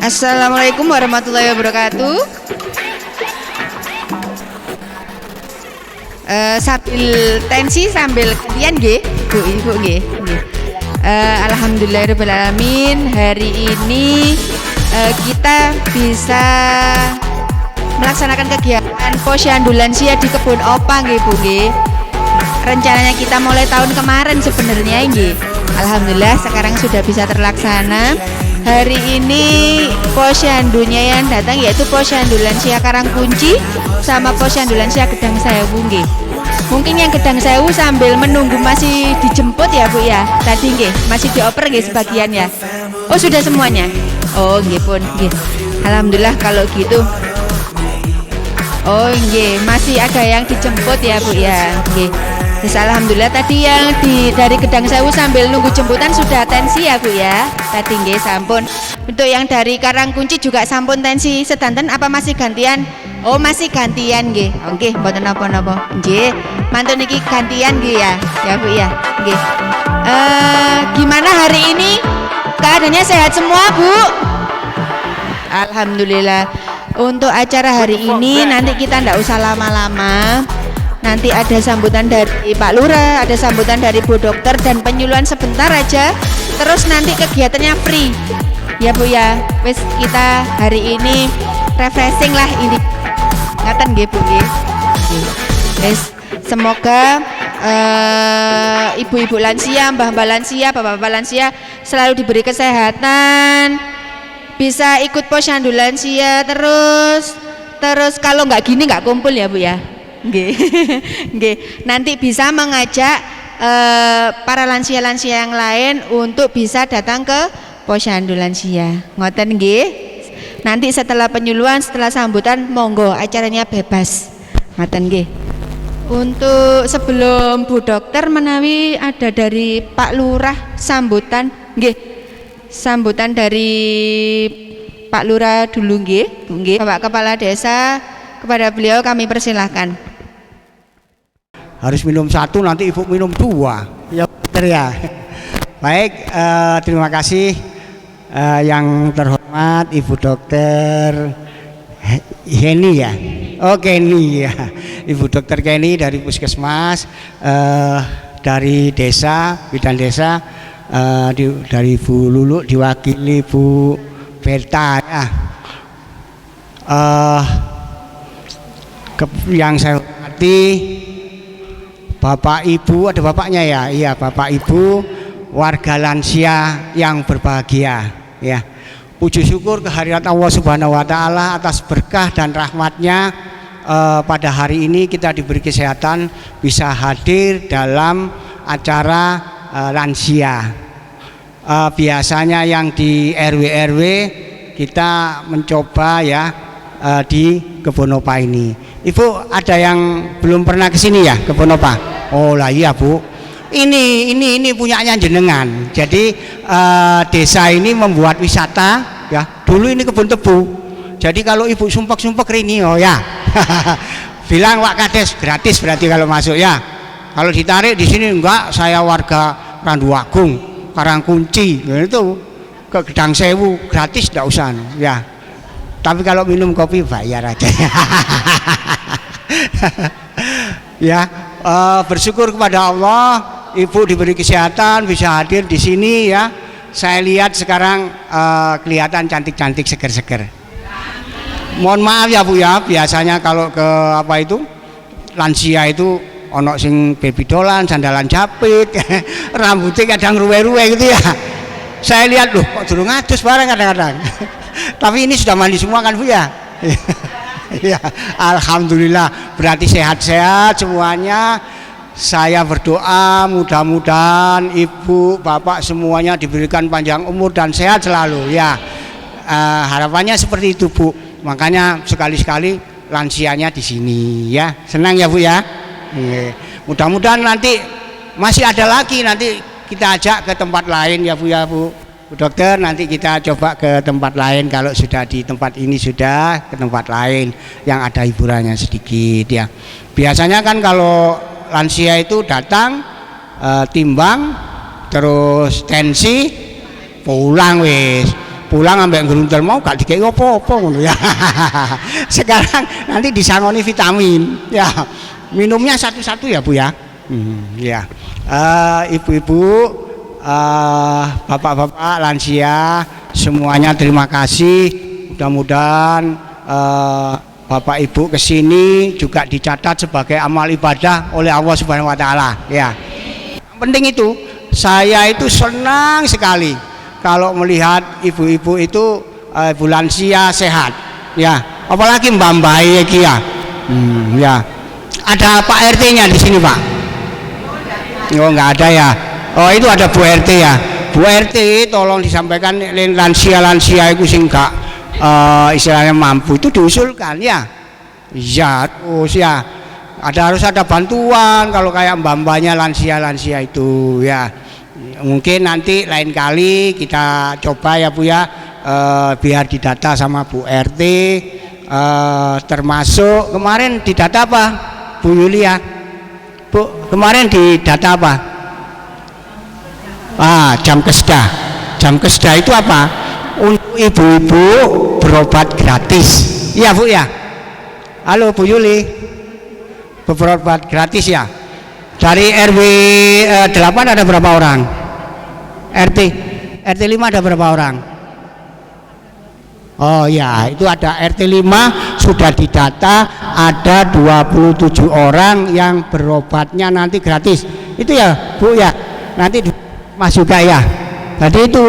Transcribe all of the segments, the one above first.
Assalamualaikum warahmatullahi wabarakatuh. Sambil tensi sambil gantian nggih, Bu Ibu nggih. Alhamdulillahirabbil alamin, hari ini kita bisa melaksanakan kegiatan Posyandu Lansia di Kebun Opa nggih Bu nggih. Rencananya kita mulai tahun kemarin sebenarnya nggih. Alhamdulillah sekarang sudah bisa terlaksana. Hari ini posyandunya yang datang yaitu Posyandu Lansia Karangkunci sama Posyandu Lansia Gedang Sewu nggih. Mungkin yang Gedang Sewu sambil menunggu masih dijemput ya Bu ya. Tadi nggih masih dioper nggih sebagian ya. Oh sudah semuanya. Oh nggih pun nggih. Alhamdulillah kalau gitu. Oh nggih masih ada yang dijemput ya Bu ya. Nggih. Yes, alhamdulillah tadi yang dari Gedang Sewu sambil nunggu jemputan sudah tensi ya Bu ya. Tadi nggih sampun. Untuk yang dari Karangkunci juga sampun tensi sedanten apa masih gantian? Oh masih gantian nggih. Oke, mboten napa-napa. Nggih. Mantun niki gantian nggih ya. Ya Bu ya. Nggih. Gimana hari ini? Keadaannya sehat semua Bu? Alhamdulillah. Untuk acara hari ini nanti kita ndak usah lama-lama. Nanti ada sambutan dari Pak Lurah, ada sambutan dari Bu Dokter dan penyuluhan sebentar aja. Terus nanti kegiatannya free. Ya Bu ya. Wes kita hari ini refreshing lah ini. Ngaten nggih Bu nggih. Wes semoga ibu-ibu lansia, mbah-mbah lansia, bapak-bapak lansia selalu diberi kesehatan. Bisa ikut Posyandu Lansia terus kalau nggak gini nggak kumpul ya Bu ya. Nggih. Nggih. Nanti bisa mengajak para lansia-lansia yang lain untuk bisa datang ke Posyandu Lansia. Ngoten nggih. Nanti setelah penyuluhan, setelah sambutan monggo acaranya bebas. Ngoten nggih. Untuk sebelum Bu Dokter menawi ada dari Pak Lurah sambutan nggih. Sambutan dari Pak Lurah dulu nggih. Nggih. Bapak Kepala Desa, kepada beliau kami persilahkan. Harus minum satu, nanti ibu minum dua. Ya benar ya. Baik, terima kasih yang terhormat Ibu Dokter Heni ya. Oh Kenny ya. Ibu Dokter Kenny dari Puskesmas, dari desa, bidan desa, dari Bu Lulu diwakili Bu Berta ya. Yang saya hormati Bapak Ibu, ada bapaknya ya, iya Bapak Ibu, warga lansia yang berbahagia ya. Puji syukur kehadirat Allah Subhanahu wa Ta'ala atas berkah dan rahmatnya pada hari ini kita diberi kesehatan bisa hadir dalam acara lansia. Biasanya yang di RW-RW kita mencoba ya di Kebun Opa ini. Ibu ada yang belum pernah ke sini ya, Kebun Opa? Oh lah iya Bu. Ini punyanya jenengan. Jadi desa ini membuat wisata ya. Dulu ini kebun tebu. Jadi kalau Ibu sumpek-sumpek ini oh ya. Bilang Wak Kades gratis berarti kalau masuk ya. Kalau ditarik di sini enggak, saya warga Randuagung, Karangkunci, itu ke Gedang Sewu gratis enggak usah ya. Tapi kalau minum kopi bayar aja. Ya, bersyukur kepada Allah, Ibu diberi kesehatan bisa hadir di sini ya. Saya lihat sekarang kelihatan cantik-cantik, seger-seger. Mohon maaf ya Bu ya, biasanya kalau ke apa itu lansia itu ono sing baby dolan, sandalan japit, rambutnya kadang ruwe-ruwe gitu ya. Saya lihat loh kok durung ngadus bareng kadang-kadang. Tapi ini sudah mandi semua kan Bu ya? Ya, alhamdulillah berarti sehat-sehat semuanya. Saya berdoa mudah-mudahan Ibu, Bapak semuanya diberikan panjang umur dan sehat selalu ya. Harapannya seperti itu Bu. Makanya sekali-sekali lansianya di sini ya. Senang ya Bu ya. Mudah-mudahan nanti masih ada lagi, nanti kita ajak ke tempat lain ya Bu ya Bu. Bu Dokter, nanti kita coba ke tempat lain. Kalau sudah di tempat ini sudah, ke tempat lain yang ada hiburannya sedikit ya. Biasanya kan kalau lansia itu datang timbang terus tensi pulang wis. Pulang ambek geruntel mau gak dikei apa-apa ngono ya. Sekarang nanti disangoni vitamin ya. Minumnya satu-satu ya Bu ya. Ya. Ibu-ibu, bapak-bapak lansia semuanya terima kasih. Mudah-mudahan Bapak Ibu kesini juga dicatat sebagai amal ibadah oleh Allah Subhanahu Wa Taala ya. Penting itu, saya itu senang sekali kalau melihat ibu-ibu itu ibu lansia sehat ya, apalagi mbak-mbak iki ya. Ya. Ada Pak RT-nya di sini Pak? Oh nggak ada ya. Oh itu ada Bu RT ya. Bu RT tolong disampaikan lansia itu sing gak istilahnya mampu itu diusulkan ya. Iya terus ya. Harus ada bantuan kalau kayak mbak-mbaknya lansia itu ya. Mungkin nanti lain kali kita coba ya Bu ya, biar didata sama Bu RT, termasuk kemarin didata apa Bu Yulia? Bu kemarin didata apa? Jam kesda. Jam kesda itu apa? Untuk ibu-ibu berobat gratis. Iya Bu ya. Halo Bu Yuli, berobat gratis ya. Dari RW 8 ada berapa orang? RT 5 ada berapa orang? Oh ya, itu ada RT 5 sudah didata ada 27 orang yang berobatnya nanti gratis. Itu ya Bu ya. Nanti Mas juga ya. Jadi itu.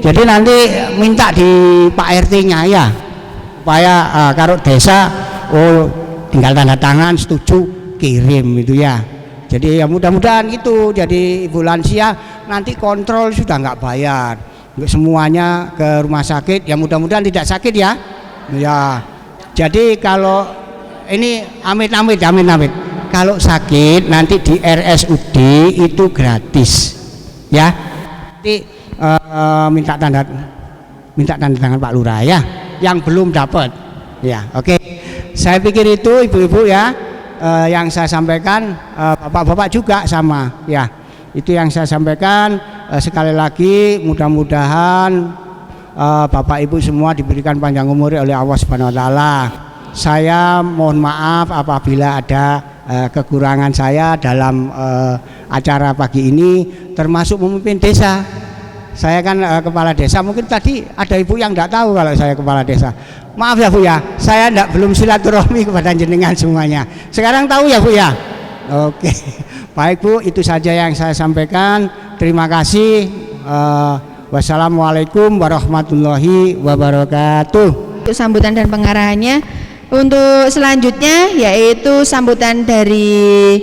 Jadi nanti minta di Pak RT-nya ya. Supaya kalau desa tinggal tanda tangan setuju kirim itu ya. Jadi ya mudah-mudahan gitu. Jadi ibu lansia nanti kontrol sudah nggak bayar. Nggak semuanya ke rumah sakit. Ya mudah-mudahan tidak sakit ya. Ya. Jadi kalau ini amit-amit. Kalau sakit nanti di RSUD itu gratis. Ya. Nanti minta tanda tangan Pak Lurah ya. Yang belum dapat. Ya, oke. Saya pikir itu ibu-ibu ya. Yang saya sampaikan, bapak-bapak juga sama ya. Itu yang saya sampaikan. Sekali lagi mudah-mudahan bapak ibu semua diberikan panjang umur oleh Allah Subhanahu Wa Taala. Saya mohon maaf apabila ada kekurangan saya dalam acara pagi ini, termasuk memimpin desa. Saya kan kepala desa, mungkin tadi ada ibu yang tidak tahu kalau saya kepala desa. Maaf ya Bu ya, saya belum silaturahmi kepada jenengan semuanya. Sekarang tahu ya Bu ya. Oke, baik Bu, itu saja yang saya sampaikan. Terima kasih. Wassalamualaikum warahmatullahi wabarakatuh. Untuk sambutan dan pengarahannya. Untuk selanjutnya yaitu sambutan dari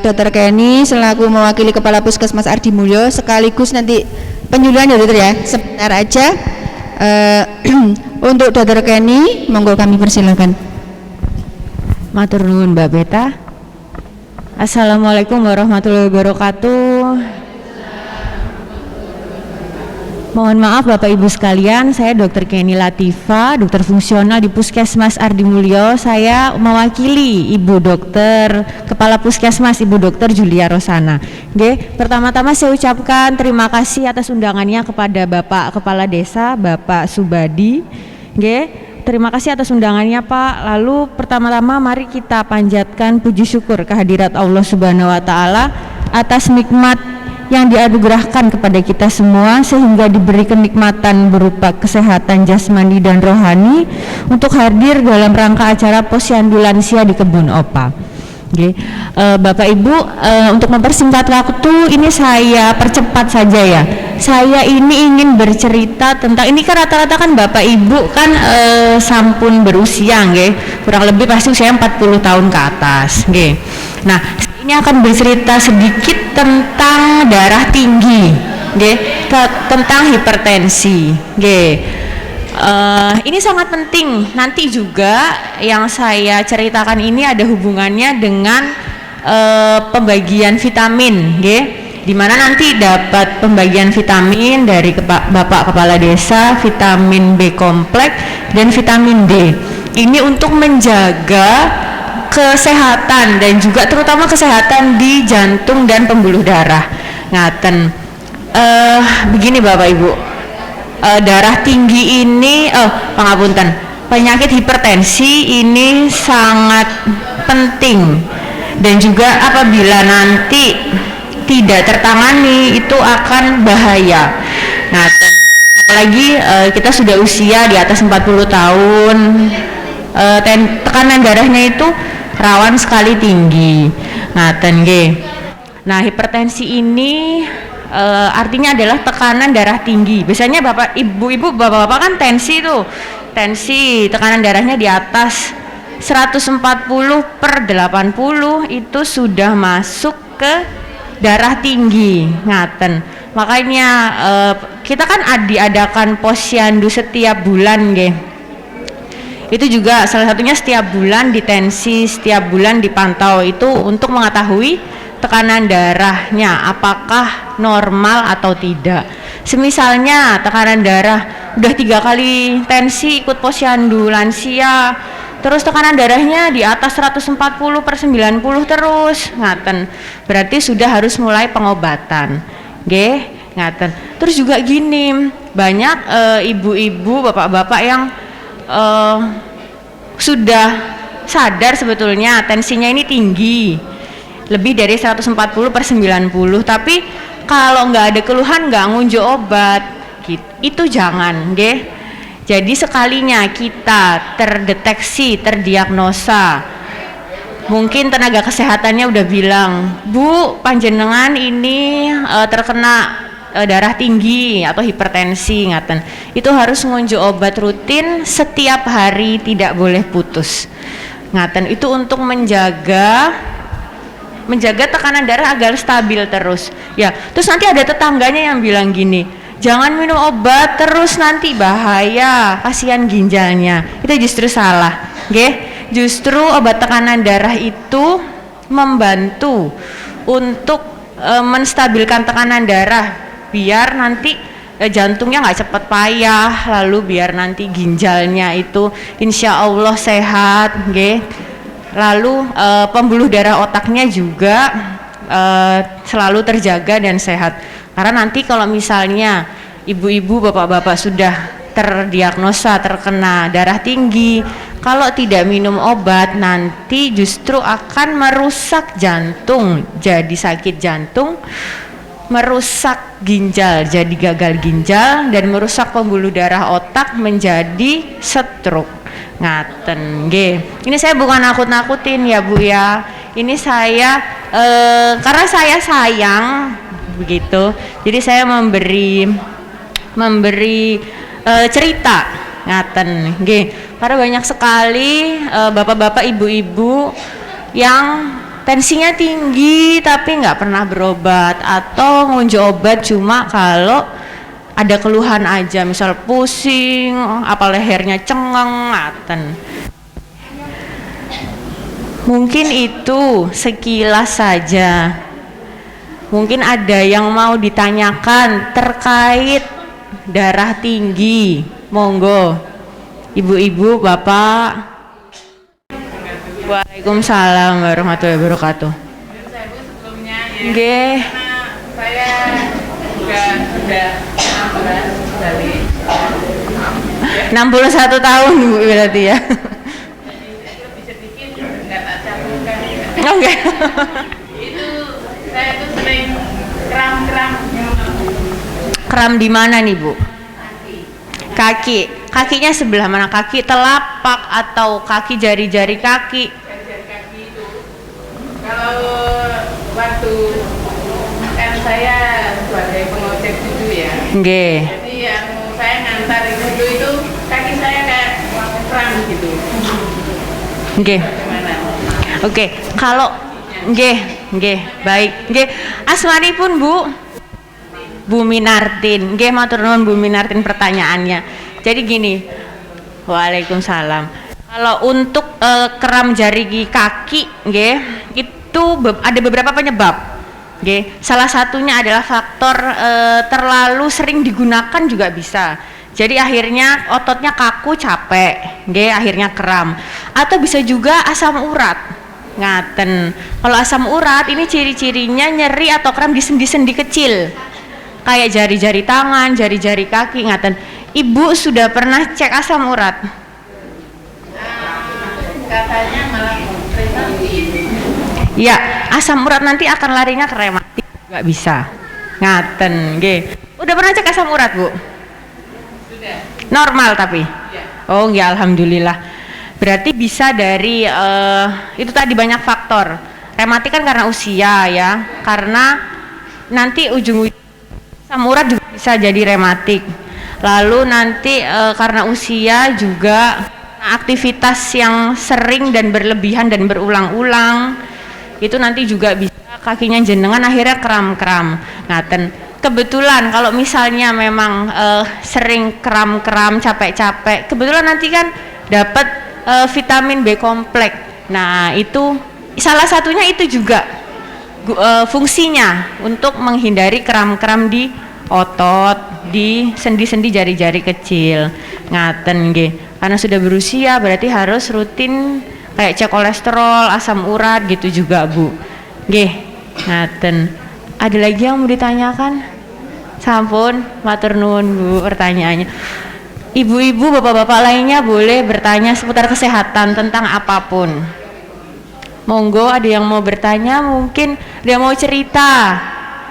Dr. Kenny selaku mewakili Kepala Puskesmas Ardi Mulyo, sekaligus nanti penyuluhan ya Dokter ya. Sebentar aja. Untuk Dr. Kenny, monggo kami persilakan. Matur nuwun Mbak Beta. Assalamualaikum warahmatullahi wabarakatuh. Mohon maaf Bapak Ibu sekalian, saya Dr. Kenny Latifa, dokter fungsional di Puskesmas Ardi Mulyo. Saya mewakili Ibu Dokter Kepala Puskesmas Ibu Dokter Julia Rosana. Pertama-tama saya ucapkan terima kasih atas undangannya kepada Bapak Kepala Desa, Bapak Subadi. Terima kasih atas undangannya Pak. Lalu pertama-tama mari kita panjatkan puji syukur kehadirat Allah Subhanahu Wa Taala atas nikmat yang dianugerahkan kepada kita semua, sehingga diberi kenikmatan berupa kesehatan jasmani dan rohani untuk hadir dalam rangka acara Posyandu Lansia di Kebun Opa. Bapak Ibu, untuk mempersingkat waktu ini saya percepat saja ya. Saya ini ingin bercerita tentang, ini kan rata-rata kan Bapak Ibu kan sampun berusia kurang lebih pasti usia 40 tahun ke atas. Nah, ini akan bercerita sedikit tentang darah tinggi, tentang hipertensi. Ini sangat penting. Nanti juga yang saya ceritakan ini ada hubungannya dengan pembagian vitamin, di mana nanti dapat pembagian vitamin dari Bapak Kepala Desa, vitamin B kompleks dan vitamin D. Ini untuk menjaga kesehatan dan juga terutama kesehatan di jantung dan pembuluh darah. Ngaten. Begini Bapak Ibu, darah tinggi ini, pangapunten, penyakit hipertensi ini sangat penting dan juga apabila nanti tidak tertangani itu akan bahaya. Ngaten. Apalagi kita sudah usia di atas 40 tahun, tekanan darahnya itu rawan sekali tinggi. Ngaten nggih. Nah, hipertensi ini artinya adalah tekanan darah tinggi. Biasanya Bapak Ibu, Bapak-bapak kan tensi tuh. Tensi, tekanan darahnya di atas 140/80 itu sudah masuk ke darah tinggi. Ngaten. Makanya kita kan diadakan posyandu setiap bulan nggih. Itu juga salah satunya setiap bulan ditensi, setiap bulan dipantau itu untuk mengetahui tekanan darahnya apakah normal atau tidak. Semisalnya tekanan darah udah 3 kali tensi ikut posyandu lansia, terus tekanan darahnya di atas 140/90 terus, ngaten, berarti sudah harus mulai pengobatan, nggih, ngaten. Terus juga gini, banyak ibu-ibu, bapak-bapak yang sudah sadar sebetulnya tensinya ini tinggi, lebih dari 140/90, tapi kalau nggak ada keluhan nggak ngunjuk obat, itu jangan, nggih. Jadi sekalinya kita terdeteksi, terdiagnosa, mungkin tenaga kesehatannya udah bilang, Bu, panjenengan ini terkena darah tinggi atau hipertensi, ngaten, itu harus ngunjuk obat rutin setiap hari, tidak boleh putus, ngaten. Itu untuk menjaga tekanan darah agar stabil terus ya. Terus nanti ada tetangganya yang bilang gini, jangan minum obat terus nanti bahaya, kasihan ginjalnya. Itu justru salah, nggih. Justru obat tekanan darah itu membantu untuk menstabilkan tekanan darah biar nanti jantungnya nggak cepat payah, lalu biar nanti ginjalnya itu insya Allah sehat, nggih. Lalu pembuluh darah otaknya juga selalu terjaga dan sehat. Karena nanti kalau misalnya ibu-ibu, bapak-bapak sudah terdiagnosa terkena darah tinggi, kalau tidak minum obat nanti justru akan merusak jantung, jadi sakit jantung, merusak ginjal, jadi gagal ginjal, dan merusak pembuluh darah otak menjadi stroke. Ngaten nggih. Ini saya bukan nakut-nakutin ya Bu ya. Ini saya karena saya sayang begitu. Jadi saya memberi cerita, ngaten nggih. Karena banyak sekali bapak-bapak, ibu-ibu yang tensinya tinggi tapi nggak pernah berobat atau ngunjuk obat cuma kalau ada keluhan aja, misal pusing, apa lehernya cengeng, ngaten. Mungkin itu sekilas saja. Mungkin ada yang mau ditanyakan terkait darah tinggi. Monggo, ibu-ibu, bapak. Waalaikumsalam warahmatullahi wabarakatuh. Nggih. Saya juga sudah 61 tahun Bu berarti ya. lebih sedikit nggak tak cantumkan. Oke. Itu saya tuh sering kram-kram. Kram di mana nih Bu? Kaki. Kakinya sebelah mana? Kaki telapak atau kaki jari-jari kaki? Jari kaki itu. Kalau waktu kan saya sebagai pengojek cucu ya. Nggih. Jadi yang saya ngantar itu kaki saya kayak kram gitu. Nggih. Gimana? Oke, kalau nggih, baik. Nggih, asmanipun Bu Minartin. Nggih, matur nuwun Bu Minartin pertanyaannya. Jadi gini. Waalaikumsalam. Kalau untuk kram jari kaki, nggih, itu ada beberapa penyebab. Nggih, salah satunya adalah faktor terlalu sering digunakan juga bisa. Jadi akhirnya ototnya kaku, capek, nggih, akhirnya kram. Atau bisa juga asam urat. Ngaten. Kalau asam urat ini ciri-cirinya nyeri atau kram di sendi-sendi kecil. Kayak jari-jari tangan, jari-jari kaki, ngaten. Ibu sudah pernah cek asam urat? Katanya malah rematik. Ya, asam urat nanti akan larinya ke rematik juga bisa. Ngaten, nggih. Udah pernah cek asam urat, Bu? Sudah. Normal tapi. Ya. Oh, ya alhamdulillah. Berarti bisa dari itu tadi banyak faktor. Rematik kan karena usia ya. Karena nanti ujung-ujung asam urat juga bisa jadi rematik. Lalu nanti karena usia juga aktivitas yang sering dan berlebihan dan berulang-ulang itu nanti juga bisa kakinya jenengan akhirnya kram-kram. Ngaten. Kebetulan kalau misalnya memang sering kram-kram, capek-capek, kebetulan nanti kan dapat vitamin B kompleks. Nah, itu salah satunya itu juga fungsinya untuk menghindari kram-kram di otot, di sendi-sendi jari-jari kecil. Ngaten nggih. Karena sudah berusia berarti harus rutin kayak cek kolesterol, asam urat gitu juga, Bu. Nggih. Ngaten. Ada lagi yang mau ditanyakan? Sampun, matur nuwun, Bu, pertanyaannya. Ibu-ibu, bapak-bapak lainnya boleh bertanya seputar kesehatan tentang apapun. Monggo, ada yang mau bertanya, mungkin ada yang mau cerita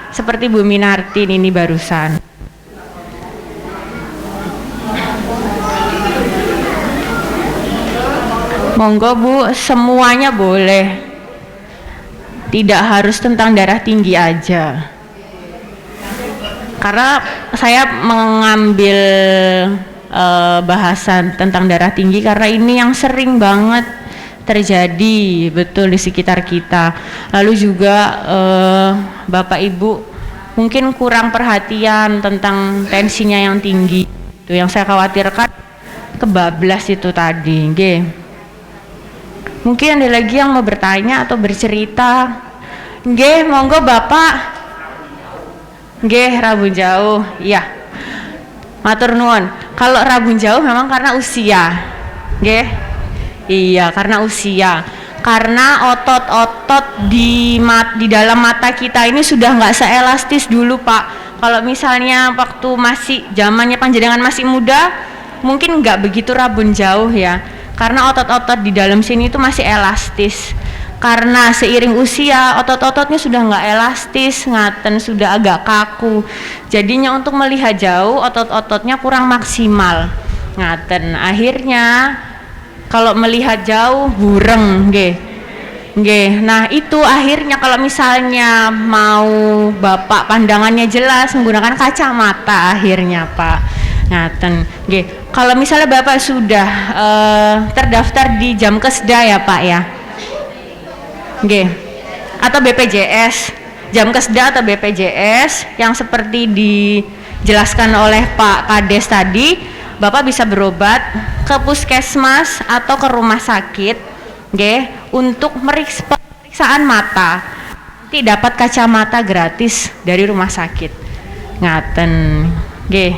seperti Bu Minartin ini barusan. Monggo, Bu, semuanya boleh. Tidak harus tentang darah tinggi aja. Karena saya mengambil bahasan tentang darah tinggi karena ini yang sering banget terjadi betul di sekitar kita. Lalu juga Bapak Ibu mungkin kurang perhatian tentang tensinya yang tinggi. Itu yang saya khawatirkan kebablas itu tadi. Nggih. Mungkin ada lagi yang mau bertanya atau bercerita. Nggih, monggo Bapak. Nggih, Rabun Jauh. Iya. Matur nuwun. Kalau rabun jauh memang karena usia. Nggih. Iya, karena usia. Karena otot-otot di dalam mata kita ini sudah nggak seelastis dulu, Pak. Kalau misalnya waktu masih zamannya panjenengan masih muda, mungkin nggak begitu rabun jauh ya. Karena otot-otot di dalam sini itu masih elastis. Karena seiring usia otot-ototnya sudah nggak elastis, ngaten, sudah agak kaku. Jadinya untuk melihat jauh otot-ototnya kurang maksimal, ngaten. Akhirnya kalau melihat jauh bureng, nggih. Nggih. Nah, itu akhirnya kalau misalnya mau Bapak pandangannya jelas menggunakan kacamata akhirnya, Pak. Ngaten. Nggih. Kalau misalnya Bapak sudah terdaftar di Jamkesda ya, Pak ya. Nggih. Atau BPJS, Jamkesda atau BPJS yang seperti dijelaskan oleh Pak Kades tadi, Bapak bisa berobat ke puskesmas atau ke rumah sakit, nggih, untuk pemeriksaan mata. Nanti dapat kacamata gratis dari rumah sakit. Ngaten, nggih.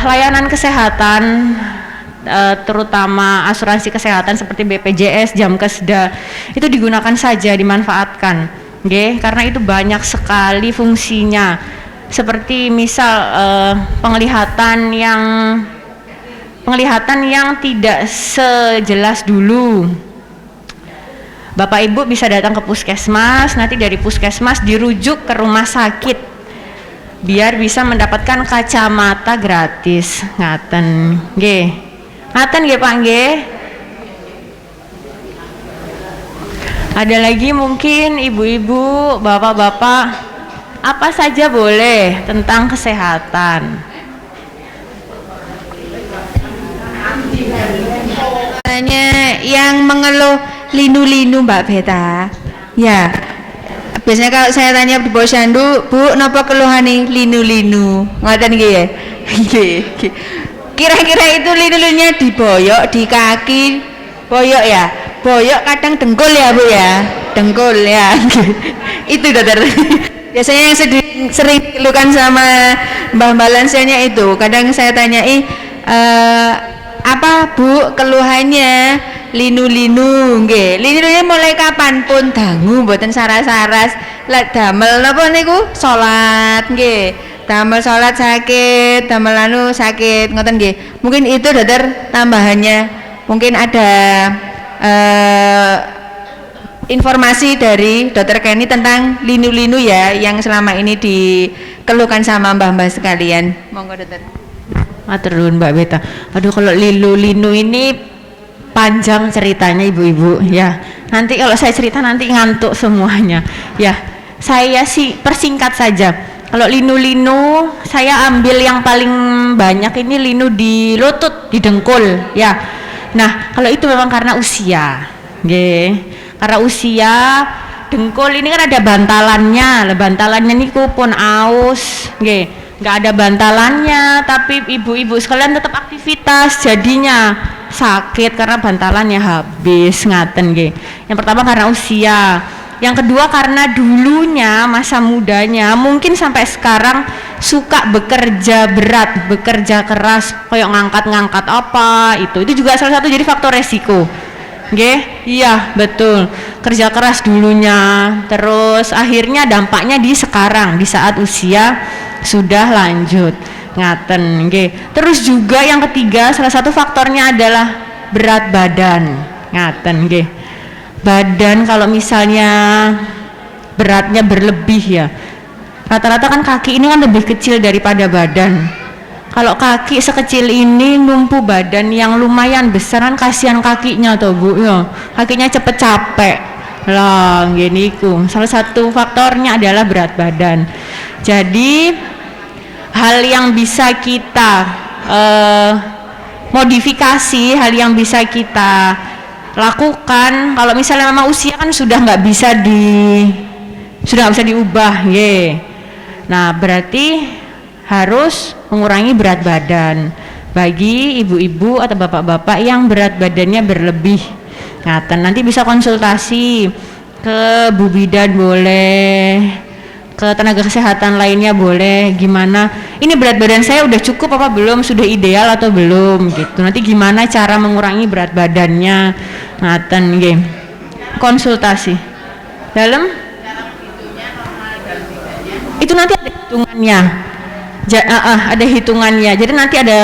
Layanan kesehatan terutama asuransi kesehatan seperti BPJS, Jamkesda itu digunakan saja, dimanfaatkan, nggih, karena itu banyak sekali fungsinya. Seperti misal penglihatan yang tidak sejelas dulu. Bapak Ibu bisa datang ke puskesmas, nanti dari puskesmas dirujuk ke rumah sakit biar bisa mendapatkan kacamata gratis. Ngaten, nggih. Ngaten nggih Pak nggih. Ada lagi mungkin ibu-ibu, bapak-bapak, apa saja boleh tentang kesehatan. Tanya yang mengeluh linu-linu Mbak Beta. Ya. Biasanya kalau saya tanya di posyandu, Bu, napa keluhane linu-linu? Ngoten nggih ya? Nggih. Kira-kira itu linu-linunya di boyok, di kaki, boyok ya? Boyok kadang dengkul ya, Bu ya? Dengkul ya. Itu dokter. Biasanya yang sering dikeluhkan sama Mbah Lansianya itu. Kadang saya tanyai apa Bu keluhannya linu-linu nggih. Linu-linu mulai kapan pun dangu mboten saras-saras. Lek damel napa niku salat nggih. Damel salat sakit, damel anu sakit ngoten nggih. Mungkin itu dokter tambahannya. Mungkin ada informasi dari Dokter Kenny tentang linu-linu ya yang selama ini dikeluhkan sama mbah-mbah sekalian. Monggo dokter. Matur nuwun Mbak Beta. Aduh kalau linu-linu ini panjang ceritanya ibu-ibu ya. Nanti kalau saya cerita nanti ngantuk semuanya. Ya, saya sih persingkat saja. Kalau linu-linu saya ambil yang paling banyak ini linu di lutut, di dengkul ya. Nah, kalau itu memang karena usia. Nggih. Karena usia dengkul ini kan ada bantalannya. Bantalannya niku pun aus, nggih. Nggak ada bantalannya, tapi ibu-ibu sekalian tetap aktivitas, jadinya sakit karena bantalannya habis ngaten nggih. Yang pertama karena usia, yang kedua karena dulunya masa mudanya mungkin sampai sekarang suka bekerja berat, bekerja keras, kayak ngangkat-ngangkat apa itu juga salah satu jadi faktor resiko. Nggih, iya betul. Kerja keras dulunya, terus akhirnya dampaknya di sekarang, di saat usia sudah lanjut ngaten nggih. Terus juga yang ketiga salah satu faktornya adalah berat badan ngaten nggih. Badan kalau misalnya beratnya berlebih ya, rata-rata kan kaki ini kan lebih kecil daripada badan. Kalau kaki sekecil ini numpu badan yang lumayan besar kan kasihan kakinya toh Bu ya, kakinya cepet capek lah gini ku. Salah satu faktornya adalah berat badan. Jadi hal yang bisa kita modifikasi, hal yang bisa kita lakukan kalau misalnya memang usia kan sudah nggak bisa diubah ye. Nah berarti harus mengurangi berat badan bagi ibu-ibu atau bapak-bapak yang berat badannya berlebih. Ngaten nanti bisa konsultasi ke Bu Bidan boleh, ke tenaga kesehatan lainnya boleh. Gimana ini berat badan saya udah cukup apa belum, sudah ideal atau belum gitu. Nanti gimana cara mengurangi berat badannya ngaten nggih. Konsultasi dalam itu nanti ada hitungannya. Ada hitungannya. Jadi nanti ada,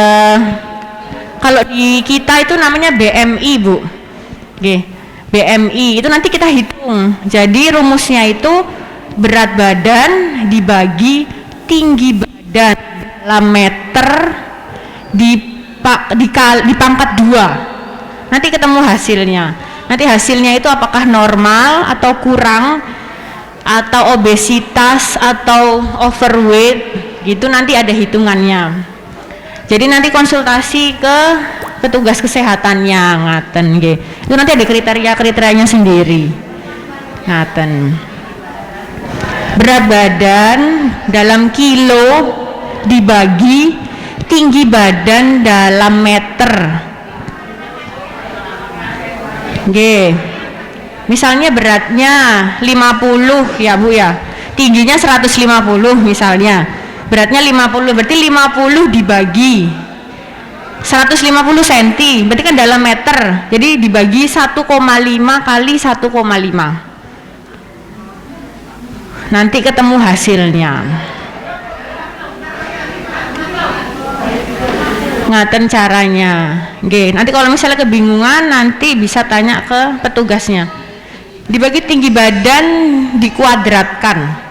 kalau di kita itu namanya BMI Bu. Oke, BMI itu nanti kita hitung. Jadi rumusnya itu berat badan dibagi tinggi badan dalam meter dipangkat 2. Nanti ketemu hasilnya. Nanti hasilnya itu apakah normal atau kurang, atau obesitas atau overweight gitu, nanti ada hitungannya. Jadi nanti konsultasi ke petugas kesehatannya ngaten nggih. Itu nanti ada kriteria-kriterianya sendiri. Ngaten. Berat badan dalam kilo dibagi tinggi badan dalam meter. Nggih. Misalnya beratnya 50 ya Bu ya. Tingginya 150 misalnya. Beratnya 50, berarti 50 dibagi 150 cm, berarti kan dalam meter. Jadi dibagi 1,5 kali 1,5. Nanti ketemu hasilnya. Ngaten caranya. Nggih, nanti kalau misalnya kebingungan nanti bisa tanya ke petugasnya. Dibagi tinggi badan dikuadratkan.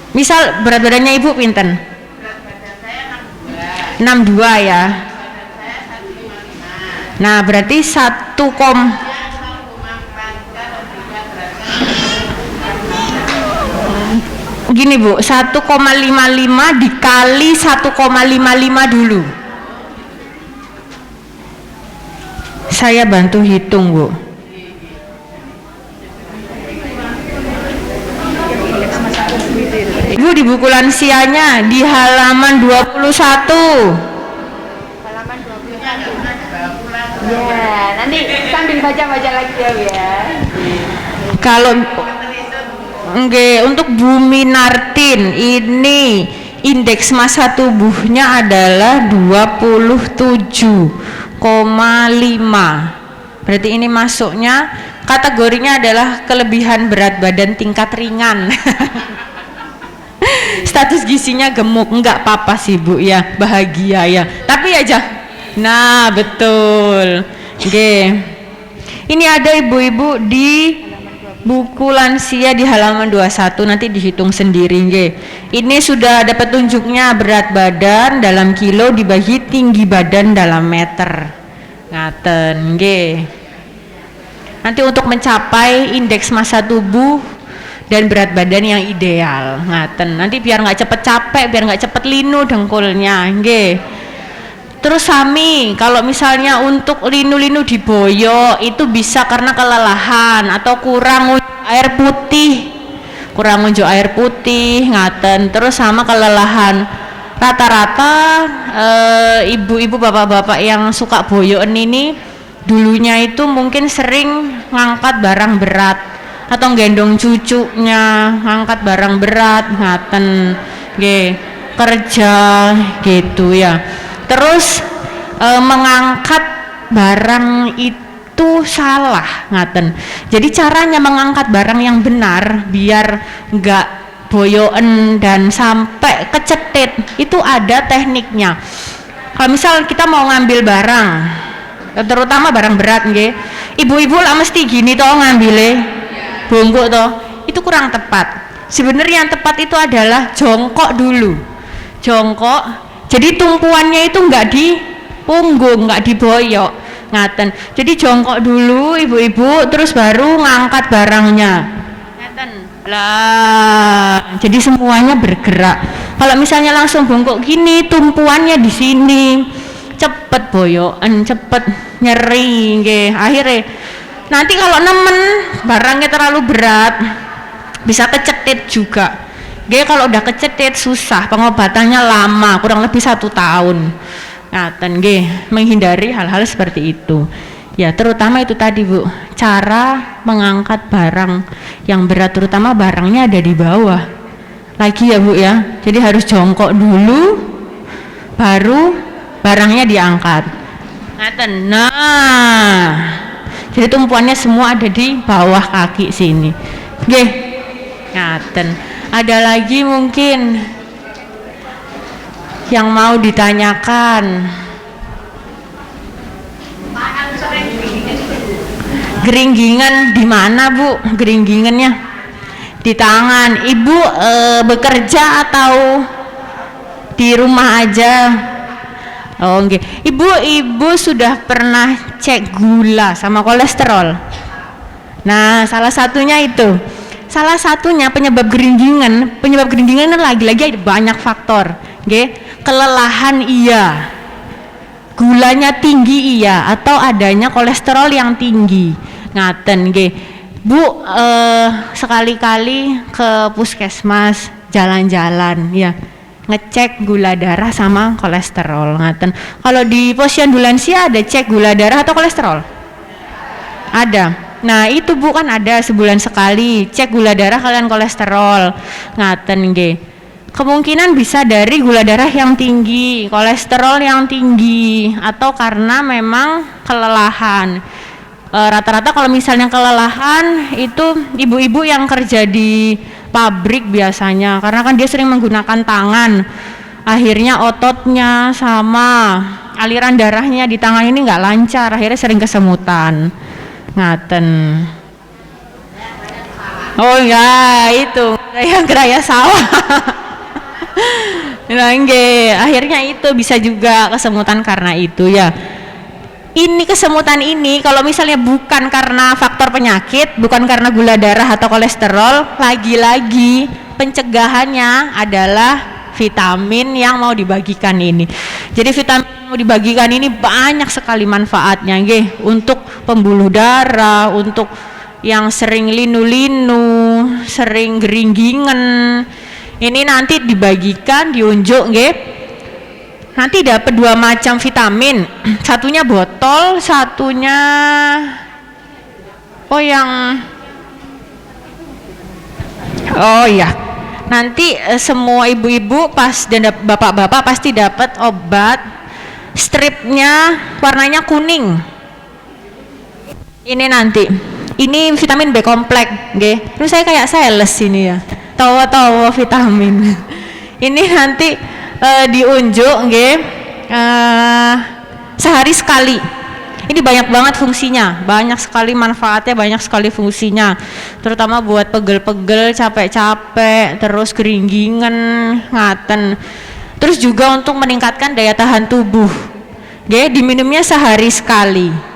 Misal berat badannya Ibu pinten? Berat badan saya 62 ya. Nah, berarti 1, gini Bu, 1,55 dikali 1,55 dulu. Saya bantu hitung Bu. Ibu di buku lansianya di halaman 21. Halaman 21. Ya, nanti sambil baca-baca lagi ya. Kalau untuk Bu Minartin ini indeks massa tubuhnya adalah 27,5. Berarti ini masuknya kategorinya adalah kelebihan berat badan tingkat ringan. Status gizinya gemuk, enggak apa-apa sih Bu ya, bahagia ya. Tapi aja, nah betul. Oke. Ini ada ibu-ibu di buku lansia di halaman 21, nanti dihitung sendiri nggih. Ini sudah ada petunjuknya berat badan dalam kilo dibagi tinggi badan dalam meter. Ngaten nggih. Nanti untuk mencapai indeks massa tubuh dan berat badan yang ideal, ngaten. Nanti biar nggak cepet capek, biar nggak cepet linu dengkulnya, nggih. Terus sami, kalau misalnya untuk linu-linu di boyo itu bisa karena kelelahan atau kurang air putih, ngaten. Terus sama kelelahan. Rata-rata ibu-ibu bapak-bapak yang suka boyoan ini dulunya itu mungkin sering ngangkat barang berat atau gendong cucunya, ngangkat barang berat, ngaten, nggih, kerja gitu ya. Terus mengangkat barang itu salah, ngaten. Jadi caranya mengangkat barang yang benar biar nggak boyoen dan sampai kecetit itu ada tekniknya. Kalau misal kita mau ngambil barang, terutama barang berat, nggih, ibu-ibu lah mesti gini toh ngambilnya, bongkok toh, itu kurang tepat. Sebenarnya yang tepat itu adalah jongkok dulu, jongkok. Jadi tumpuannya itu nggak di punggung, nggak diboyok, ngaten. Jadi jongkok dulu ibu-ibu, terus baru ngangkat barangnya, ngaten. Lah, jadi semuanya bergerak. Kalau misalnya langsung bongkok gini, tumpuannya di sini, cepet boyokan, cepet nyeri, nggih. Akhirnya nanti kalau nemen barangnya terlalu berat, bisa kecetit juga. Dia kalau udah kecetit susah, pengobatannya lama, kurang lebih 1 tahun. Ngaten nggih, menghindari hal-hal seperti itu. Ya, terutama itu tadi Bu, cara mengangkat barang yang berat, terutama barangnya ada di bawah. Lagi ya Bu ya. Jadi harus jongkok dulu baru barangnya diangkat. Ngaten. Nah. Jadi tumpuannya semua ada di bawah kaki sini. Nggih. Ngaten. Ada lagi mungkin yang mau ditanyakan? Geringgingan di mana Bu? Geringgingannya di tangan. Ibu bekerja atau di rumah aja? Oh enggak. Ibu sudah pernah cek gula sama kolesterol? Nah, salah satunya itu. Salah satunya penyebab geringgingan lagi-lagi ada banyak faktor, nggih. Kelelahan iya, gulanya tinggi iya, atau adanya kolesterol yang tinggi, ngaten, nggih. Bu, sekali-kali ke puskesmas jalan-jalan ya, ngecek gula darah sama kolesterol, ngaten. Kalau di posyandu lansia ada cek gula darah atau kolesterol? Ada. Nah itu Bu kan ada sebulan sekali cek gula darah kalian kolesterol, ngaten nggih. Kemungkinan bisa dari gula darah yang tinggi, kolesterol yang tinggi, atau karena memang kelelahan. Rata-rata kalau misalnya kelelahan itu ibu-ibu yang kerja di pabrik biasanya, karena kan dia sering menggunakan tangan, akhirnya ototnya sama aliran darahnya di tangan ini nggak lancar, akhirnya sering kesemutan. Ngaten. Oh ya itu yang geraya sawah. Nah, akhirnya itu bisa juga kesemutan karena itu ya. Ini kesemutan ini kalau misalnya bukan karena faktor penyakit, bukan karena gula darah atau kolesterol, lagi-lagi pencegahannya adalah vitamin yang mau dibagikan ini. Jadi vitamin yang mau dibagikan ini banyak sekali manfaatnya, nggih, untuk pembuluh darah, untuk yang sering linu-linu, sering geringgingan. Ini nanti dibagikan, diunjuk, nggih. Nanti dapat 2 macam vitamin. Satunya botol, satunya oh ya. Nanti semua ibu-ibu dan bapak-bapak pasti dapat obat stripnya warnanya kuning. Ini nanti, ini vitamin B kompleks, nggih. Ini saya kayak sales ini ya, tawa-tawa vitamin. Ini nanti diunjuk, nggih, sehari sekali. Ini banyak banget fungsinya, banyak sekali manfaatnya, banyak sekali fungsinya. Terutama buat pegel-pegel, capek-capek, terus keringgingan, ngaten. Terus juga untuk meningkatkan daya tahan tubuh. Nggih, diminumnya sehari sekali.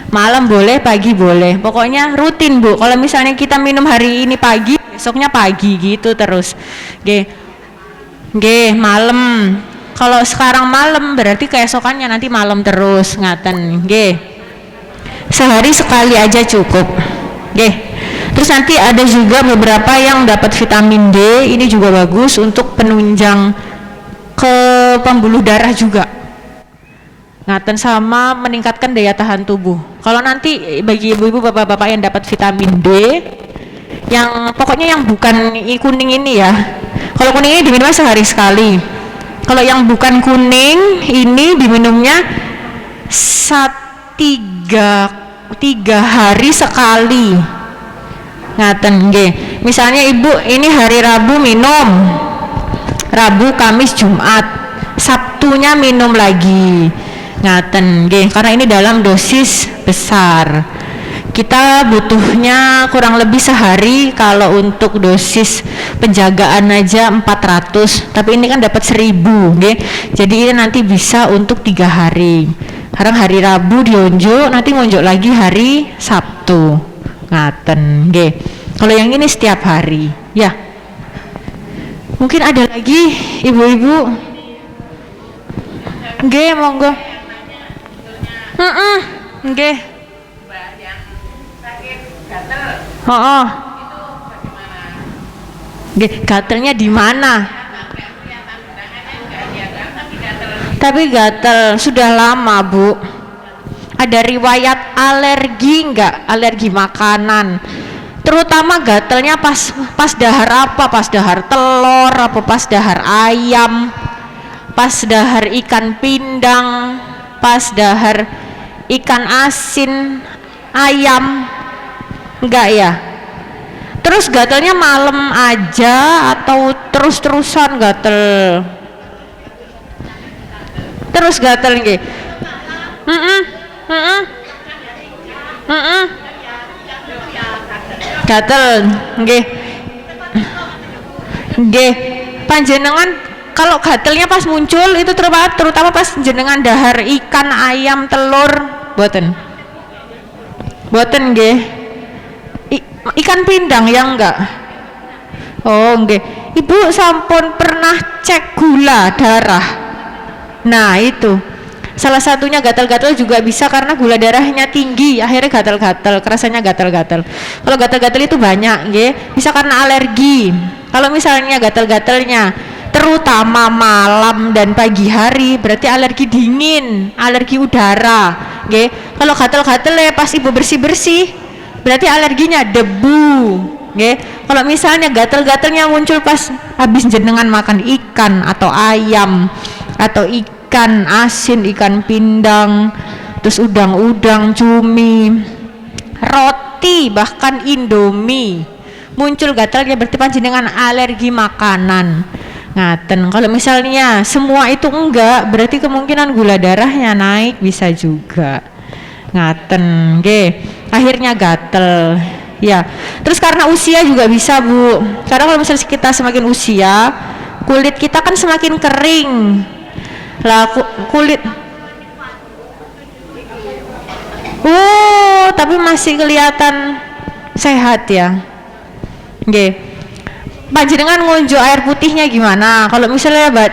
Malam boleh, pagi boleh. Pokoknya rutin, Bu. Kalau misalnya kita minum hari ini pagi, besoknya pagi gitu terus. Nggih, malam. Kalau sekarang malam berarti keesokannya nanti malam terus, ngaten. Nggih. Sehari sekali aja cukup. Nggih. Terus nanti ada juga beberapa yang dapat vitamin D, ini juga bagus untuk penunjang ke pembuluh darah juga. Ngaten, sama meningkatkan daya tahan tubuh. Kalau nanti bagi ibu-ibu bapak-bapak yang dapat vitamin D, yang pokoknya yang bukan kuning ini ya. Kalau kuning ini diminum sehari sekali. Kalau yang bukan kuning ini diminumnya tiga hari sekali. Ngaten nggih. Misalnya ibu ini hari Rabu minum, Rabu, Kamis, Jumat, Sabtunya minum lagi. Ngaten nggih, karena ini dalam dosis besar. Kita butuhnya kurang lebih sehari, kalau untuk dosis penjagaan aja 400, tapi ini kan dapat 1000 nggih. Jadi ini nanti bisa untuk 3 hari. Sekarang hari Rabu diunjuk, nanti ngunjuk lagi hari Sabtu. Ngaten nggih. Kalau yang ini setiap hari ya. Mungkin ada lagi ibu-ibu. Nggih, monggo. Nggih. Mbak yang sakit gatel Oh. itu bagaimana? Nggih, gatelnya di mana? Nggak kelihatan tangannya, nggak kelihatan tapi gatel. Tapi gatel sudah lama, Bu. Ada riwayat alergi enggak? Alergi makanan. Terutama gatelnya pas dahar apa? Pas dahar telur, apa pas dahar ayam, pas dahar ikan pindang, pas dahar ikan asin, ayam. Enggak ya? Terus gatelnya malam aja atau terus-terusan gatel? Terus gatel nggih. Gatel nggih. Nggih. Panjenengan kalau gatelnya pas muncul itu terutama pas jenengan dahar ikan, ayam, telur, boten. Boten nggih. Ikan pindang ya enggak? Oh nggih. Ibu sampun pernah cek gula darah. Nah itu salah satunya gatal-gatal juga bisa karena gula darahnya tinggi, akhirnya gatal-gatal, kerasanya gatal-gatal. Kalau gatal-gatal itu banyak nggih, bisa karena alergi. Kalau misalnya gatal-gatalnya terutama malam dan pagi hari, berarti alergi dingin, alergi udara nggih. Kalau gatal-gatal ya pas ibu bersih-bersih, berarti alerginya debu nggih. Kalau misalnya gatal-gatalnya muncul pas habis jenengan makan ikan atau ayam atau ikan asin, ikan pindang, terus udang-udang, cumi, roti, bahkan indomie, muncul gatalnya berarti panjenengan alergi makanan. Ngaten. Kalau misalnya semua itu enggak, berarti kemungkinan gula darahnya naik bisa juga. Ngaten nggih. Akhirnya gatel. Ya. Terus karena usia juga bisa, Bu. Karena kalau misalnya kita semakin usia, kulit kita kan semakin kering. Lah kulit tapi masih kelihatan sehat ya. Nggih. Panjenengan ngunjuk air putihnya gimana? Kalau misalnya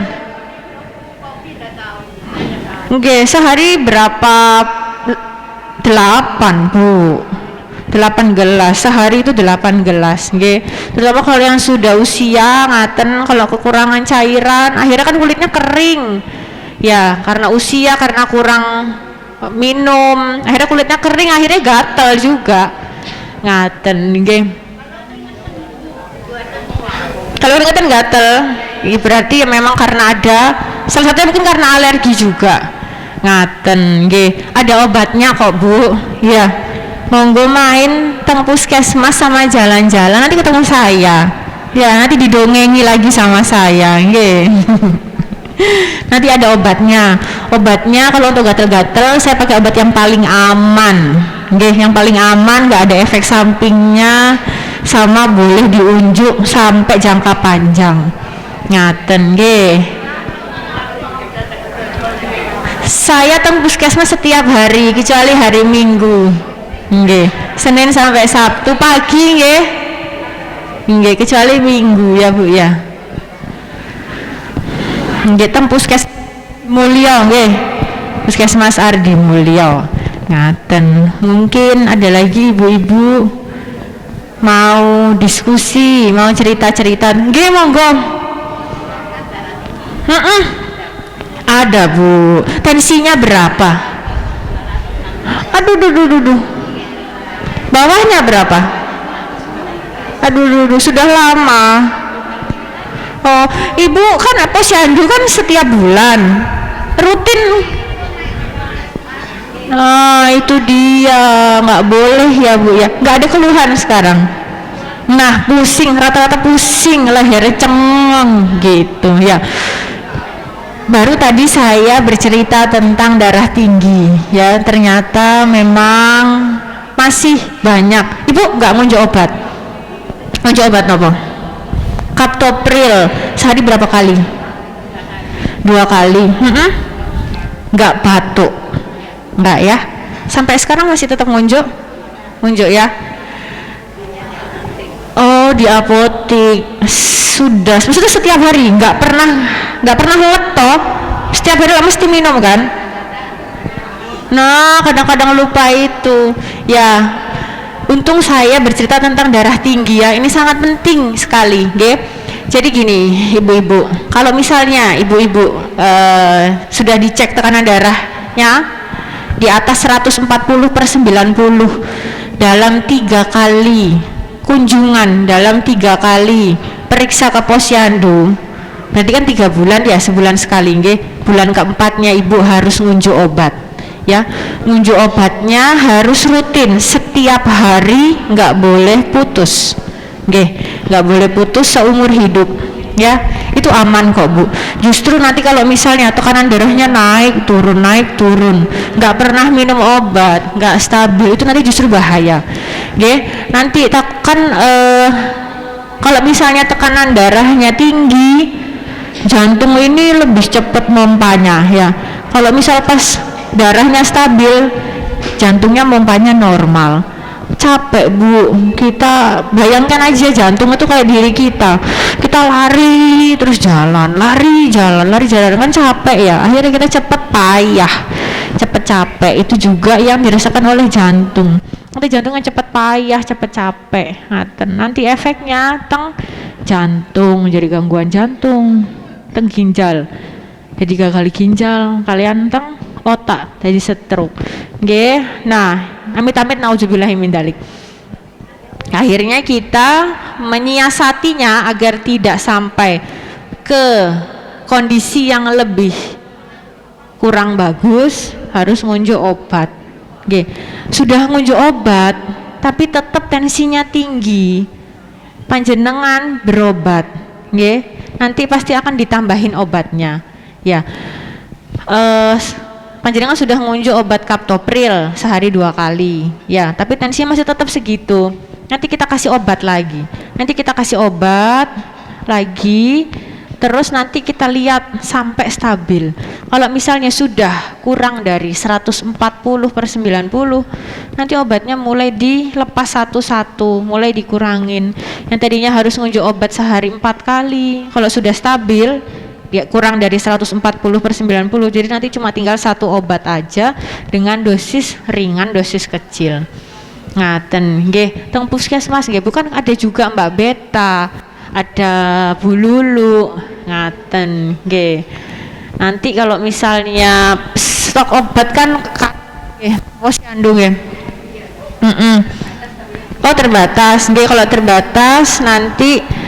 nggih, sehari berapa? 8, Bu. 8 gelas. Sehari itu 8 gelas, nggih. Terutama kalau yang sudah usia ngaten, kalau kekurangan cairan, akhirnya kan kulitnya kering. Ya, karena usia, karena kurang minum, akhirnya kulitnya kering, akhirnya gatal juga. Ngaten nggih. Kalau ngaten gatal, berarti ya memang karena ada salah satunya mungkin karena alergi juga. Ngaten nggih, ada obatnya kok Bu. Ya, monggo main teng puskesmas sama jalan-jalan, nanti ketemu saya. Ya, nanti didongengi lagi sama saya, nggih. Nanti ada obatnya. Obatnya kalau untuk gatel-gatel saya pakai obat yang paling aman. Nggih, yang paling aman, nggak ada efek sampingnya, sama boleh diunjuk sampai jangka panjang. Ngaten nggih. Saya teng puskesmas setiap hari kecuali hari Minggu. Nggih, Senin sampai Sabtu pagi nggih. Nggih, kecuali Minggu ya Bu ya. Nggih, teng Puskes Mulyo nggih. Puskesmas Ardi Mulyo. Ngaten. Mungkin ada lagi ibu-ibu mau diskusi, mau cerita-cerita. Nggih, monggo. Ada Bu. Tensinya berapa? Aduh. Bawahnya berapa? Aduh, sudah lama. Oh, Ibu kan posyandu kan setiap bulan rutin. Nah, itu dia, nggak boleh ya Bu ya. Nggak ada keluhan sekarang. Nah, pusing, rata-rata pusing, leher cengeng gitu ya. Baru tadi saya bercerita tentang darah tinggi ya, ternyata memang masih banyak. Ibu nggak ngunjuk obat? Ngunjuk obat nopo? Captopril sehari berapa kali? 2 kali. Nggak batuk? Nggak ya? Sampai sekarang masih tetap ngunjuk? Ngunjuk ya? Oh, di apotik sudah setiap hari, nggak pernah letop, setiap hari mesti minum kan? Nah, kadang-kadang lupa itu ya. Untung saya bercerita tentang darah tinggi ya, ini sangat penting sekali, nggih. Jadi gini, ibu-ibu, kalau misalnya ibu-ibu sudah dicek tekanan darahnya di atas 140/90 dalam 3 kali kunjungan, dalam 3 kali periksa ke posyandu, berarti kan 3 bulan ya, sebulan sekali nggih. Bulan keempatnya ibu harus ngunjuk obat ya. Ngunjuk obatnya harus rutin setiap hari, nggak boleh putus nggih, nggak boleh putus seumur hidup ya. Itu aman kok Bu. Justru nanti kalau misalnya tekanan darahnya naik turun, nggak pernah minum obat, nggak stabil, itu nanti justru bahaya nggih. Nanti kalau misalnya tekanan darahnya tinggi, jantung ini lebih cepat mompanya ya. Kalau misal pas darahnya stabil, jantungnya mompanya normal. Capek Bu, kita bayangkan aja jantung itu kayak diri kita lari terus jalan, lari jalan kan capek ya. Akhirnya kita cepet payah, cepet capek. Itu juga yang dirasakan oleh jantung. Nanti jantungnya cepet payah, cepet capek. Nanti efeknya teng jantung jadi gangguan jantung, teng ginjal jadi gagal ginjal, kalian teng otak jadi stroke nggih. Nah, amit-amit nauzubillahi min dzalik. Akhirnya kita menyiasatinya agar tidak sampai ke kondisi yang lebih kurang bagus, harus ngunjuk obat nggih. Sudah ngunjuk obat tapi tetap tensinya tinggi, panjenengan berobat nggih, nanti pasti akan ditambahin obatnya ya. Panjenengan sudah ngunjuk obat Captopril sehari 2 kali ya, tapi tensinya masih tetap segitu, nanti kita kasih obat lagi, terus nanti kita lihat sampai stabil. Kalau misalnya sudah kurang dari 140/90, nanti obatnya mulai dilepas satu-satu, mulai dikurangin. Yang tadinya harus ngunjuk obat sehari 4 kali, kalau sudah stabil ya kurang dari 140/90, jadi nanti cuma tinggal 1 obat aja dengan dosis ringan, dosis kecil. Ngaten nggih, teng puskesmas nggih, bukan ada juga Mbak Beta, ada Bu Lulu, ngaten nggih. Nanti kalau misalnya stok obat kan nggih, posyandu nggih. Oh, terbatas nggih. Kalau terbatas nanti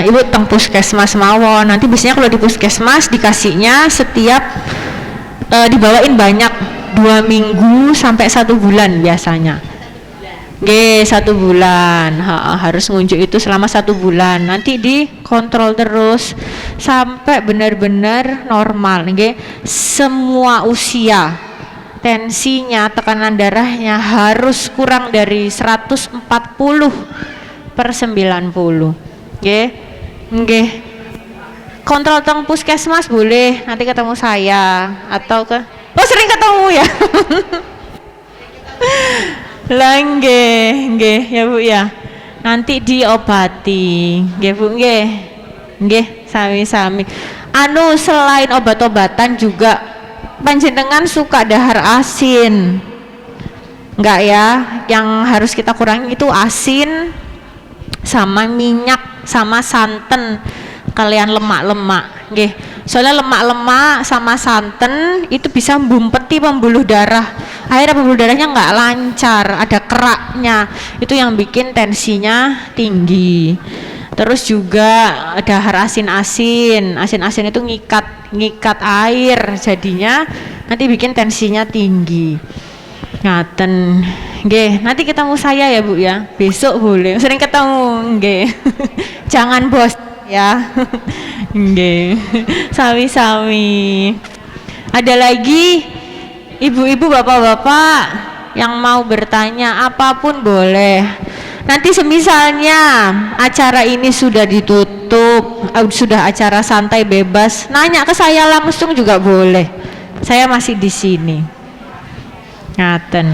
Ibu teng puskesmas mawon. Nanti biasanya kalau di puskesmas dikasihnya setiap dibawain banyak, 2 minggu sampai 1 bulan biasanya. Nggih, 1 bulan. Harus ngunjuk itu selama 1 bulan. Nanti dikontrol terus sampai benar-benar normal. Nggih, semua usia tensinya, tekanan darahnya harus kurang dari 140/90. Nggih. Nggih. Kontrol teng puskesmas boleh, nanti ketemu saya atau ke sering ketemu ya. Lah nggih ya Bu ya. Nanti diobati. Nggih Bu nggih. Nggih, sami-sami. Selain obat-obatan juga panjenengan suka dahar asin. Enggak ya? Yang harus kita kurangi itu asin sama minyak sama santan. Kalian lemak-lemak, nggih. Soalnya lemak-lemak sama santan itu bisa membumpeti pembuluh darah. Akhirnya pembuluh darahnya nggak lancar, ada keraknya. Itu yang bikin tensinya tinggi. Terus juga dahar asin-asin. Asin-asin itu ngikat air, jadinya nanti bikin tensinya tinggi. Ngaten. Nggih, nanti ketemu saya ya Bu ya. Besok boleh. Sering ketemu, nggih. Jangan bos ya. Nggih. Sami-sami. Ada lagi ibu-ibu, bapak-bapak yang mau bertanya, apapun boleh. Nanti semisalnya acara ini sudah ditutup, sudah acara santai bebas, nanya ke saya langsung juga boleh. Saya masih di sini. Ngaten.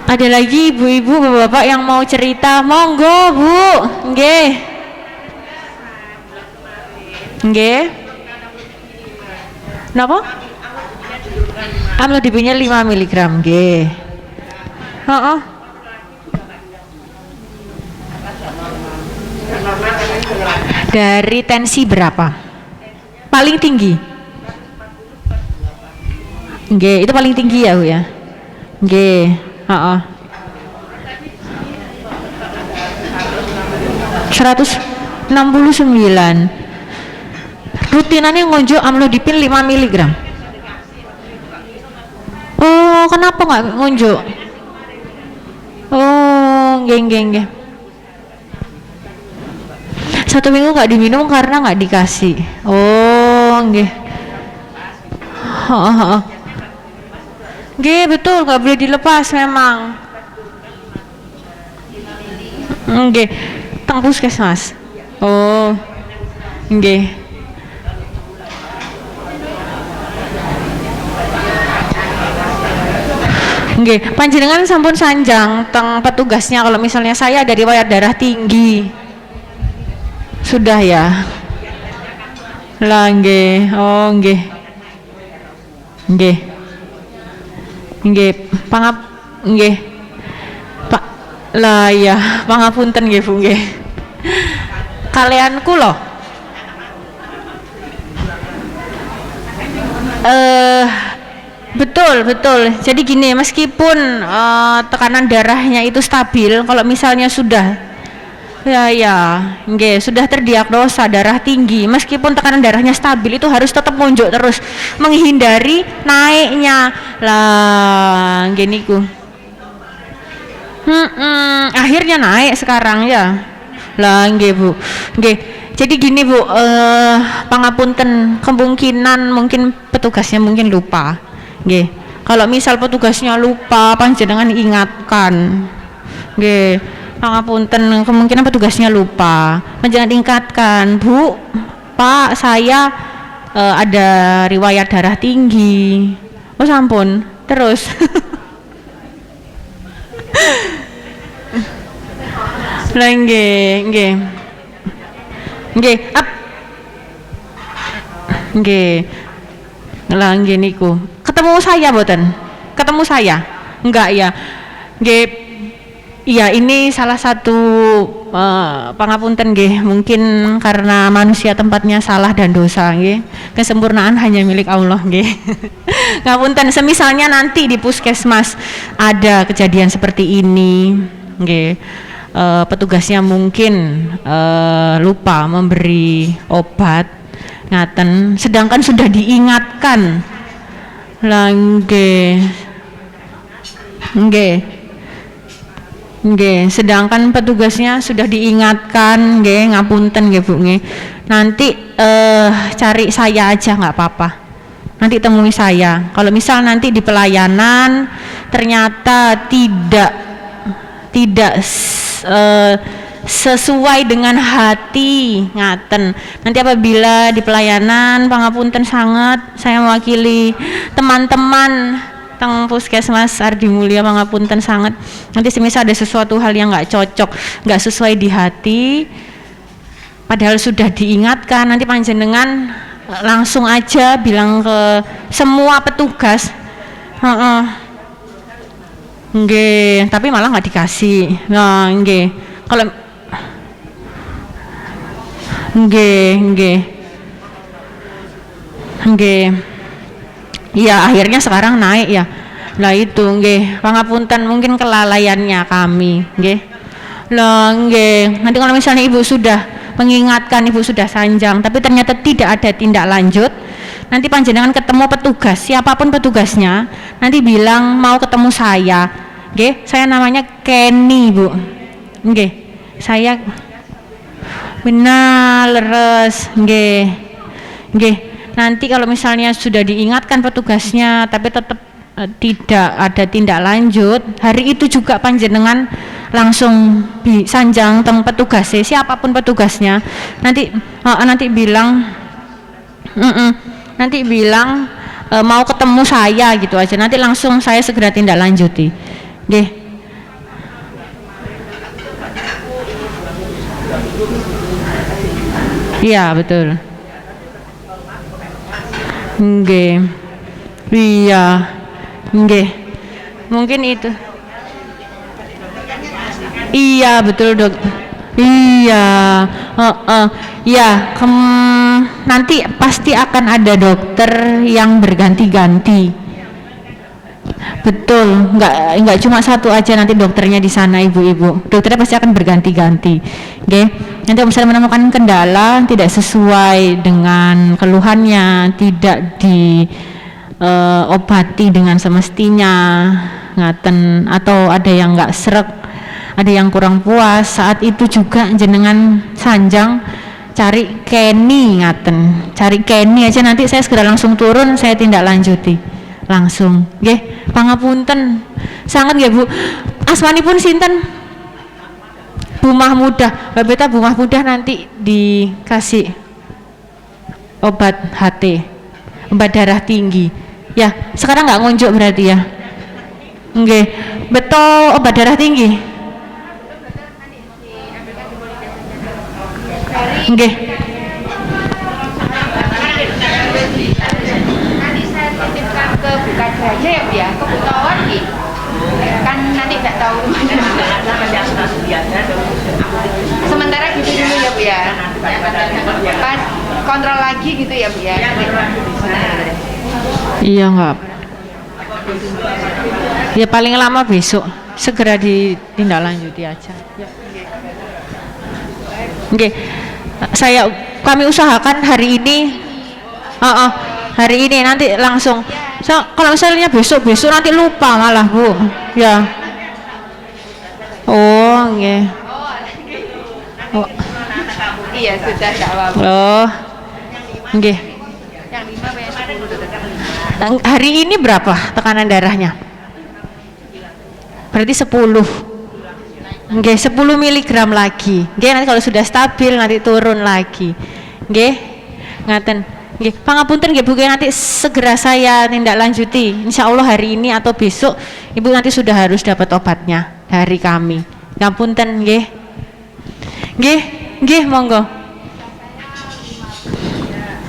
Ada lagi ibu-ibu, bapak-bapak yang mau cerita, monggo Bu. Nggih. Nggih. Napa? Amlodipinnya 5 mg, nggih. Heeh. Dari tensi berapa? Paling tinggi? Nggih, itu paling tinggi ya Bu ya? Nggih, heeh. 169. Rutinannya ngonjo amlodipin 5 mg. Oh, kenapa nggak ngonjo? Oh, nggih. 1 minggu nggak diminum karena nggak dikasih. Oh, nggih. Nggih, betul, nggak boleh dilepas memang. Nggih, teng puskesmas. Oh, nggih. Nggih, panjenengan sampun sanjang teng petugasnya kalau misalnya saya ada riwayat darah tinggi. Sudah ya? Lah nggih. Oh, nggih. Nggih. Nggih, nggih. Pak, lah ya, pangapunten nggih Bu nggih. Kalian kula betul. Jadi gini, meskipun tekanan darahnya itu stabil, kalau misalnya sudah nggih, sudah terdiagnosa darah tinggi, meskipun tekanan darahnya stabil itu harus tetap ngunjuk terus, menghindari naiknya. Lah nggih niku. Akhirnya naik sekarang ya. Lah nggih Bu. Nggih. Jadi gini Bu, pangapunten, kemungkinan mungkin petugasnya mungkin lupa. Nggih. Kalau misal petugasnya lupa, panjenengan ingatkan. Nggih. Pangapunten, kemungkinan petugasnya lupa. Panjenengan ingatkan, Bu, Pak, saya ada riwayat darah tinggi. Oh sampun, terus. Lah nggih. Nggih, nggih. Lah nggih niku. Ketemu saya mboten? Ketemu saya? Enggak ya. Nggih. Iya, ini salah satu pangapunten nggih, mungkin karena manusia tempatnya salah dan dosa nggih. Kesempurnaan hanya milik Allah nggih. Ngapunten, semisalnya nanti di puskesmas ada kejadian seperti ini nggih. Petugasnya mungkin lupa memberi obat. ngaten, sedangkan sudah diingatkan. Lah nggih. Nggih. Nggih, sedangkan petugasnya sudah diingatkan, nggih, ngapunten nggih Bu nggih. Nanti cari saya aja nggak apa-apa. Nanti temui saya. Kalau misal nanti di pelayanan ternyata tidak sesuai dengan hati ngaten. Nanti apabila di pelayanan pangapunten sangat, saya mewakili teman-teman teng Puskesmas Ardi Mulia pangapunten sangat. Nanti semisal ada sesuatu hal yang nggak cocok, nggak sesuai di hati, padahal sudah diingatkan, nanti panjenengan langsung aja bilang ke semua petugas. Nggih, tapi malah nggak dikasih. Nah, nggih. Kalau nggih. Iya, akhirnya sekarang naik ya. Lah itu nggih, pangapunten mungkin kelalaiannya kami, nggih. Lah nggih, nanti kalau misalnya Ibu sudah mengingatkan, Ibu sudah sanjang, tapi ternyata tidak ada tindak lanjut, nanti panjenengan ketemu petugas, siapapun petugasnya, nanti bilang mau ketemu saya, nggih. Saya namanya Kenny, Bu. Nggih. Saya benar leres, nggih. Nggih. Nanti kalau misalnya sudah diingatkan petugasnya tapi tetap tidak ada tindak lanjut, hari itu juga panjenengan langsung sanjang teng petugasnya, siapapun petugasnya, nanti bilang mau ketemu saya gitu aja, nanti langsung saya segera tindak lanjuti, nggih. Iya betul. Nggih. Iya. Nggih. Mungkin itu. Iya, betul, Dok. Iya. Ya, nanti pasti akan ada dokter yang berganti-ganti. Betul, nggak cuma satu aja nanti dokternya di sana, Ibu-ibu. Dokternya pasti akan berganti-ganti. Oke. Nanti kalau misalnya menemukan kendala tidak sesuai dengan keluhannya, tidak diobati dengan semestinya, ngaten, atau ada yang nggak srek, ada yang kurang puas, saat itu juga jenengan sanjang cari Kenny, ngaten, cari Kenny aja, nanti saya segera langsung turun, saya tindak lanjuti langsung, nggih. Pangapunten sangat nggih Bu. Asmanipun sinten? Bu Mahmudah. Mbak Beta Bu Mahmudah nanti dikasih obat HT, obat darah tinggi. Ya, sekarang nggak ngunjuk berarti ya? Nggih. Betul obat darah tinggi? Nggih. Ke bukan saja ya Bu ya, ke Butawar nih kan nanti nggak tahu sementara gitu dulu ya Bu ya, pas kontrol lagi gitu ya Bu ya. Iya nggak, ya paling lama besok segera ditindaklanjuti aja ya. Oke, kami usahakan hari ini hari ini nanti langsung. So, kalau misalnya besok nanti lupa malah Bu. Ya. Oh, nggih. Oh. Iya, sudah enggak apa-apa. Oh. Nggih. Yang 5 bayar 10. Hari ini berapa tekanan darahnya? Berarti 10. Nggih, 10 miligram lagi. Nggih, nanti kalau sudah stabil nanti turun lagi. Nggih. Ngaten. Nggih, pangapunten nggih Bu, nanti segera saya tindak lanjuti. Insya Allah hari ini atau besok Ibu nanti sudah harus dapat obatnya dari kami. Ngapunten nggih. Nggih, monggo.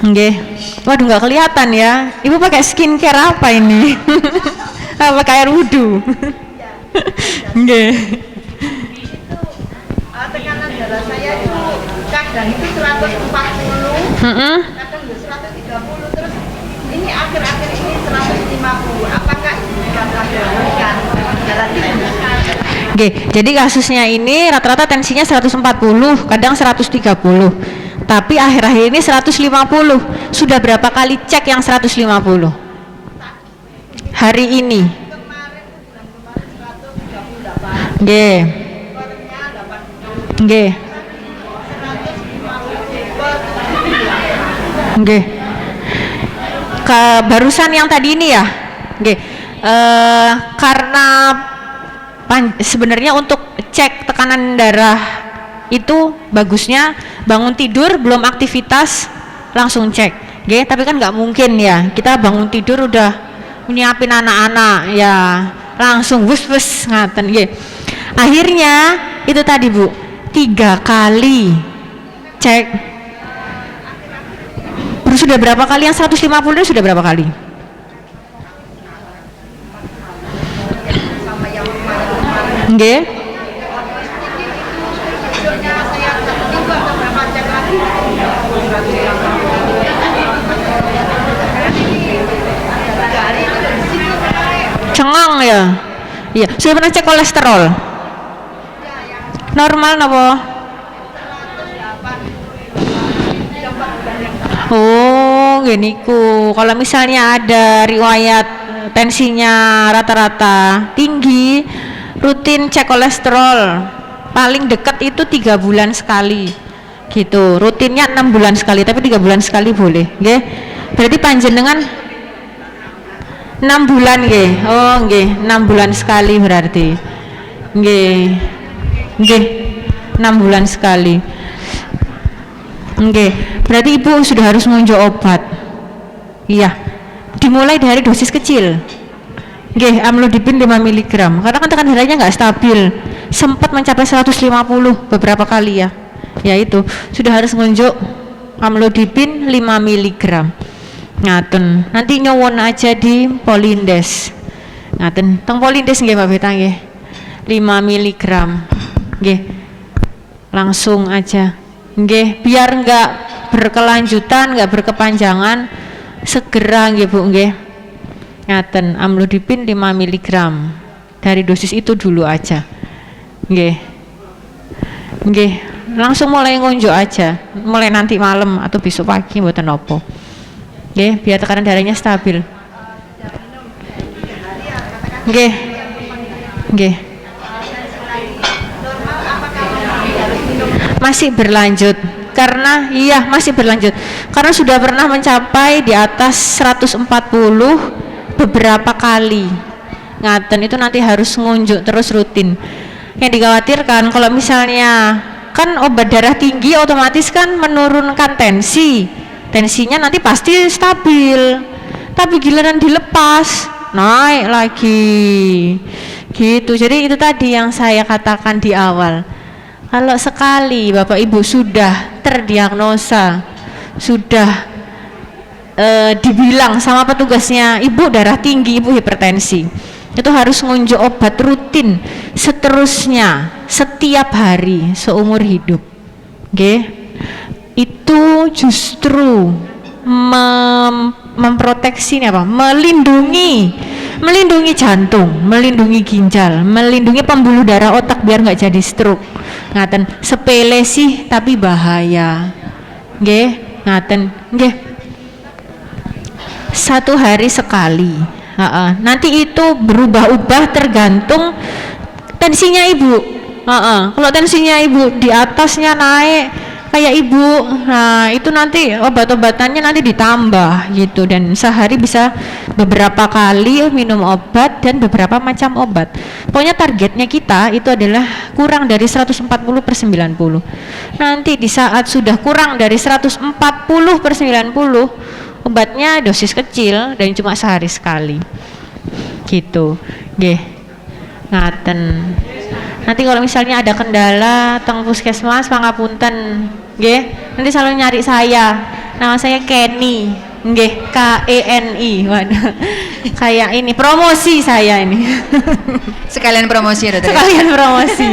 Nggih. Waduh nggak kelihatan ya. Ibu pakai skincare apa ini? Pakai air wudhu. Nggih. Tekanan darah saya itu kadang itu 140, kadang 130, terus ini akhir-akhir ini 150. Apakah ini darah tinggi? Oke, jadi kasusnya ini rata-rata tensinya 140, kadang 130. Tapi akhir-akhir ini 150. Sudah berapa kali cek yang 150? Hari ini. Oke. Oke. Oke. Barusan yang tadi ini ya. Oke. Karena sebenarnya untuk cek tekanan darah itu bagusnya bangun tidur belum aktivitas langsung cek. Oke, tapi kan nggak mungkin ya. Kita bangun tidur udah nyiapin anak-anak ya langsung wus ngaten. Oke. Akhirnya itu tadi Bu, 3 kali cek. Sudah berapa kali yang 150 ini sudah berapa kali? Nggih. Cengang ya. Iya, sudah pernah cek kolesterol? Normal napa? Oh, gini ku. Kalau misalnya ada riwayat tensinya rata-rata tinggi, rutin cek kolesterol. Paling dekat itu 3 bulan sekali. Gitu. Rutinnya 6 bulan sekali, tapi 3 bulan sekali boleh, nggih. Berarti panjenengan 6 bulan nggih. Oh, nggih, 6 bulan sekali berarti. Nggih. Nggih. 6 bulan sekali. Oke, berarti Ibu sudah harus ngunjuk obat. Iya. Dimulai dari dosis kecil. Oke, amlodipin 5 mg. Karena kan tekanan darahnya nggak stabil. Sempat mencapai 150 beberapa kali ya. Ya itu, sudah harus ngunjuk amlodipin 5 mg. Ngaten. Nanti nyowon aja di Polindes. Ngaten. Teng Polindes nggih Mbak Beta nggih. 5 mg. Nggih. Langsung aja. Nggih, biar enggak berkelanjutan, enggak berkepanjangan, segera nggih Bu nggih. Ngaten, amlodipin 5 mg. Dari dosis itu dulu aja. Nggih. Nggih, langsung mulai ngunjuk aja. Mulai nanti malam atau besok pagi mboten napa. Nggih, biar tekanan darahnya stabil. Nggih. Nggih. Masih berlanjut karena iya masih berlanjut karena sudah pernah mencapai di atas 140 beberapa kali. Ngaten, itu nanti harus ngunjuk terus rutin. Yang dikhawatirkan kalau misalnya kan obat darah tinggi otomatis kan menurunkan tensi, tensinya nanti pasti stabil, tapi giliran dilepas naik lagi gitu. Jadi itu tadi yang saya katakan di awal. Kalau sekali Bapak Ibu sudah terdiagnosa, sudah dibilang sama petugasnya Ibu darah tinggi, Ibu hipertensi, itu harus ngunjuk obat rutin seterusnya setiap hari seumur hidup. Oke? Itu justru memproteksi apa? Melindungi jantung, melindungi ginjal, melindungi pembuluh darah otak biar nggak jadi stroke. Ngaten, sepele sih tapi bahaya. Nggih, ngaten, nggih. 1 hari sekali. Nanti itu berubah-ubah tergantung tensinya Ibu. Kalau tensinya Ibu di atasnya naik kayak Ibu, nah itu nanti obat-obatannya nanti ditambah gitu, dan sehari bisa beberapa kali minum obat dan beberapa macam obat. Pokoknya targetnya kita itu adalah kurang dari 140/90. Nanti di saat sudah kurang dari 140/90, obatnya dosis kecil dan cuma sehari sekali gitu. Nggih, ngaten. Nanti kalau misalnya ada kendala teng puskesmas pangapunten nggih, nanti selalu nyari saya. Nama saya Kenny, nggih, KENI. Waduh. Kayak ini promosi saya ini. Sekalian promosi ya, Dokter. Sekalian promosi.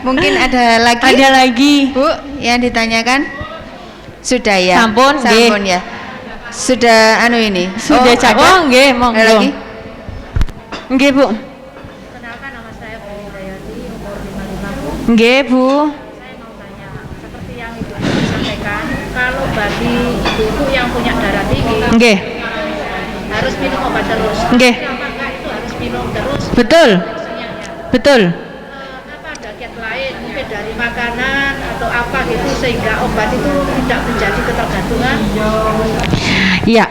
Mungkin ada lagi? Ada lagi. Bu, yang ditanyakan? Sudah ya? Sampun, Sampun ya. Sudah anu ini. Sudah ada? Oh, nggih, monggo. Ada lagi? Nggih, Bu. Nggih, Bu. Saya mau tanya, seperti yang Ibu sampaikan, kalau bagi ibu yang punya darah tinggi Nggih. harus minum obat terus. Nggih. Apakah itu harus minum terus? Betul. Tensinya ya? Betul. Apa ada kiat lain mungkin dari makanan atau apa gitu sehingga obat itu tidak menjadi ketergantungan? Iya.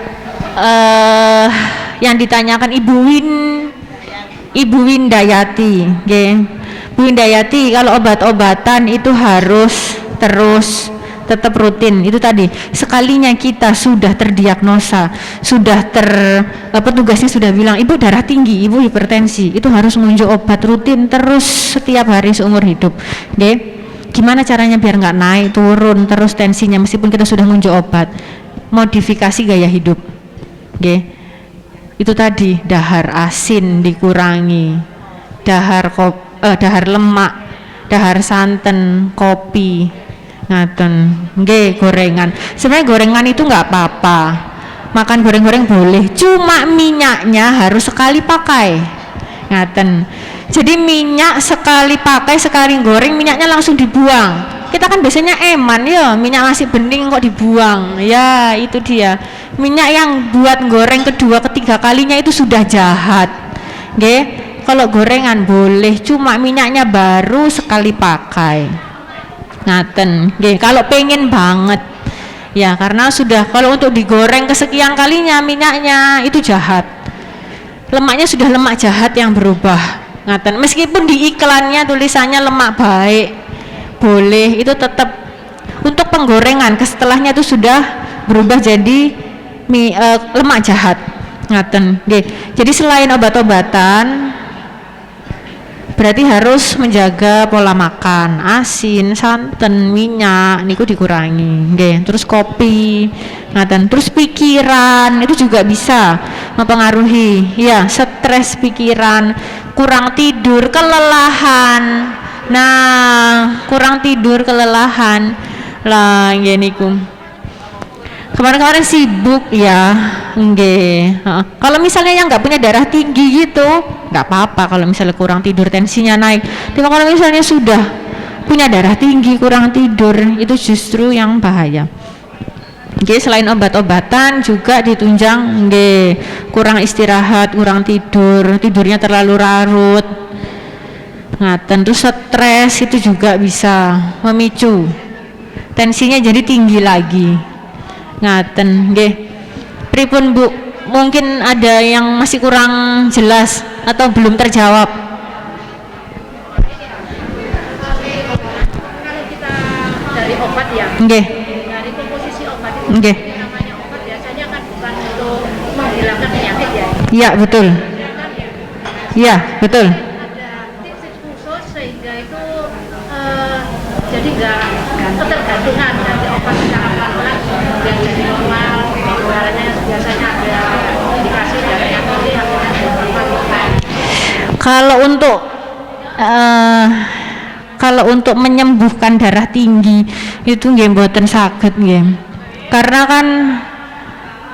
Yang ditanyakan Ibu Windayati, nggih. Bu Windayati, kalau obat-obatan itu harus terus tetap rutin. Itu tadi, sekalinya kita sudah terdiagnosa, sudah petugasnya sudah bilang ibu darah tinggi, ibu hipertensi, itu harus ngunjuk obat rutin terus setiap hari seumur hidup. Nggih. Gimana caranya biar nggak naik turun terus tensinya meskipun kita sudah ngunjuk obat? Modifikasi gaya hidup. Nggih. Itu tadi, dahar asin dikurangi, dahar lemak, dahar santen, kopi, ngaten, nggih, gorengan. Sebenarnya gorengan itu nggak apa-apa, makan goreng-goreng boleh, cuma minyaknya harus sekali pakai, ngaten. Jadi minyak sekali pakai, sekali goreng, minyaknya langsung dibuang. Kita kan biasanya eman ya, minyak masih bening kok dibuang. Ya, itu dia. Minyak yang buat goreng kedua, ketiga kalinya itu sudah jahat. Nggih. Kalau gorengan boleh, cuma minyaknya baru sekali pakai. Ngaten. Nggih, kalau pengen banget. Ya, karena sudah kalau untuk digoreng kesekian kalinya minyaknya itu jahat. Lemaknya sudah lemak jahat yang berubah. Ngaten. Meskipun di iklannya tulisannya lemak baik, boleh, itu tetap untuk penggorengan setelahnya itu sudah berubah jadi lemak jahat. Ngaten. Nggih. Jadi selain obat-obatan berarti harus menjaga pola makan, asin, santen, minyak niku dikurangi. Nggih. Terus kopi, ngaten. Terus pikiran itu juga bisa mempengaruhi. Ya, stres pikiran, kurang tidur, kelelahan. Nah, kurang tidur, kelelahan lah, nggih niku. Kemarin-kemarin sibuk ya, nggih. Kalau misalnya yang nggak punya darah tinggi gitu, nggak apa-apa kalau misalnya kurang tidur tensinya naik. Tapi kalau misalnya sudah punya darah tinggi, kurang tidur, itu justru yang bahaya. Nggih, selain obat-obatan juga ditunjang nggih, kurang istirahat, kurang tidur, tidurnya terlalu larut. Ngaten. Terus stres itu juga bisa memicu tensinya jadi tinggi lagi. Ngaten. Nggih. Pripun Bu? Mungkin ada yang masih kurang jelas atau belum terjawab. Kalau kita dari obat ya, Nggih. dari komposisi obat itu Nggih. namanya obat biasanya kan bukan untuk menghilangkan penyakit ya. Iya, betul. Iya, betul. Ada tips khusus sehingga itu jadi nggak ketergantungan dari obat secara pelan-pelan biar jadi normal. Biasanya ada indikasi dari yang kalau untuk menyembuhkan darah tinggi itu nggih mboten saged nggih. Karena kan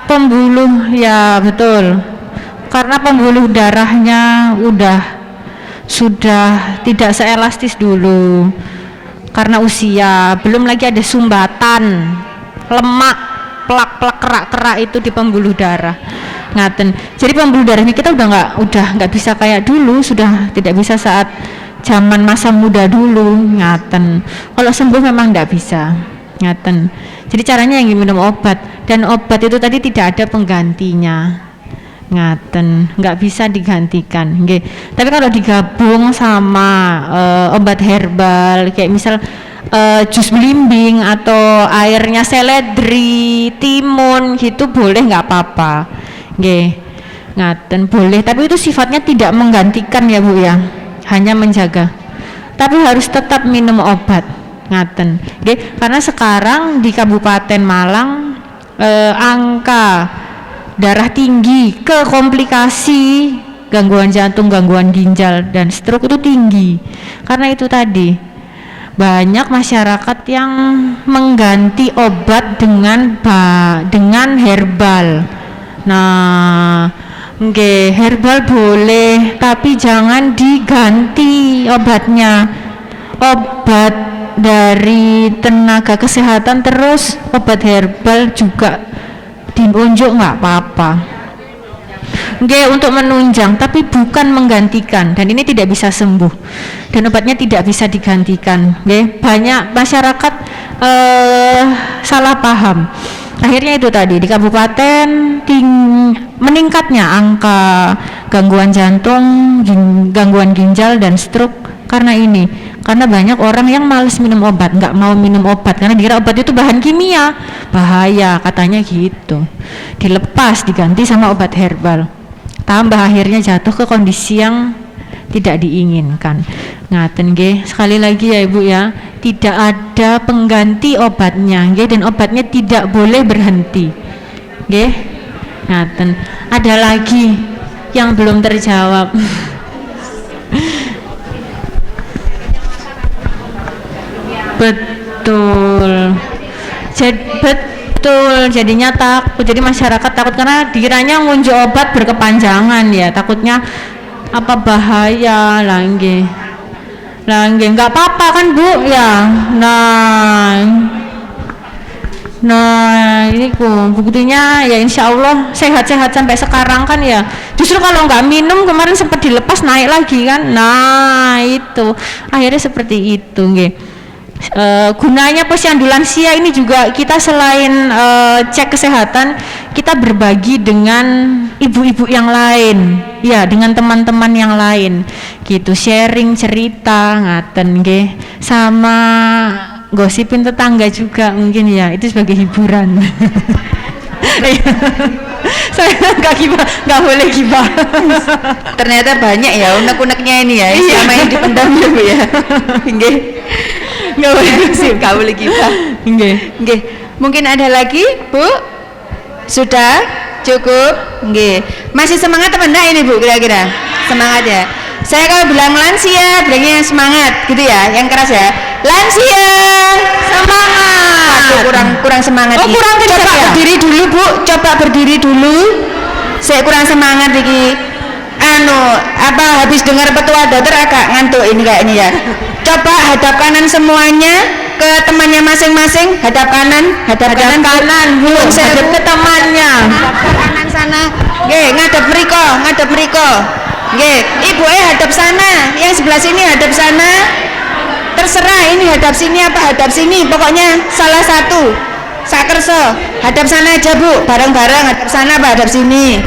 pembuluh, ya betul. Karena pembuluh darahnya sudah tidak seelastis dulu. Karena usia, belum lagi ada sumbatan lemak, plak-plak kerak-kerak itu di pembuluh darah. Ngaten. Jadi pembuluh darahnya kita udah nggak bisa kayak dulu, sudah tidak bisa saat zaman masa muda dulu. Ngaten. Kalau sembuh memang nggak bisa. Ngaten. Jadi caranya yang minum obat, dan obat itu tadi tidak ada penggantinya. Ngaten, nggak bisa digantikan. Nggih. Tapi kalau digabung sama obat herbal kayak misal jus belimbing atau airnya seledri, timun gitu boleh, nggak apa-apa. Nggih. Ngaten, boleh, tapi itu sifatnya tidak menggantikan ya Bu ya, hanya menjaga. Tapi harus tetap minum obat. Ngaten. Nggih, karena sekarang di Kabupaten Malang angka darah tinggi ke komplikasi gangguan jantung, gangguan ginjal dan stroke itu tinggi. Karena itu tadi banyak masyarakat yang mengganti obat dengan herbal. Nah, nggih, herbal boleh, tapi jangan diganti obatnya. obat dari tenaga kesehatan terus obat herbal juga diunjuk nggak apa-apa. Nggih, untuk menunjang tapi bukan menggantikan, dan ini tidak bisa sembuh dan obatnya tidak bisa digantikan. Nggih, banyak masyarakat salah paham. Akhirnya itu tadi di kabupaten meningkatnya angka gangguan jantung, gangguan ginjal dan stroke karena ini. Karena banyak orang yang malas minum obat, nggak mau minum obat karena dikira obat itu bahan kimia, bahaya katanya gitu. Dilepas diganti sama obat herbal. Tambah akhirnya jatuh ke kondisi yang tidak diinginkan. Ngaten nggih, sekali lagi ya Ibu ya, tidak ada pengganti obatnya nggih, dan obatnya tidak boleh berhenti. Nggih. Ngaten. Ada lagi yang belum terjawab. Betul. Betul, jadinya takut. Jadi masyarakat takut karena dikiranya ngunjuk obat berkepanjangan ya, takutnya apa bahaya lah nggih. Lah nggih enggak apa-apa kan Bu ya. Nah ini buktinya ya insya Allah sehat-sehat sampai sekarang kan ya. Justru kalau nggak minum kemarin sempat dilepas naik lagi kan. Nah itu akhirnya seperti itu nggih. Gunanya posyandu lansia ini juga kita selain cek kesehatan, kita berbagi dengan ibu-ibu yang lain, ya dengan teman-teman yang lain, gitu, sharing cerita ngaten nggih, sama gosipin tetangga juga mungkin ya, itu sebagai hiburan. Saya nggak boleh gibah. Ternyata banyak ya unek-uneknya ini ya, sama yang dipendam ya Bu ya. Nggih. Nggak boleh gosip, nggak boleh gibah. Nggih. Mungkin ada lagi Bu? Sudah? Cukup? Nggih. Masih semangat apa enggak ini Bu kira-kira? Semangat ya. Saya kalau bilang lansia, bilangnya semangat gitu ya, yang keras ya. Lansia, semangat. Aduh, kurang semangat. Oh, kurang coba ya? Berdiri dulu Bu, coba berdiri dulu. Saya kurang semangat iki. Habis dengar petua dokter agak ngantuk ini kayaknya ya. Coba hadap kanan semuanya ke temannya masing-masing. Hadap kanan, hadap kanan, Bu. Hadap ke temannya. Hadap ke kanan sana. Nggih, ngadep mriko. Nggih, ibu hadap sana, yang sebelah sini hadap sana. Terserah ini hadap sini apa hadap sini, pokoknya salah satu. Sakerso, hadap sana aja Bu, bareng-bareng hadap sana apa hadap sini.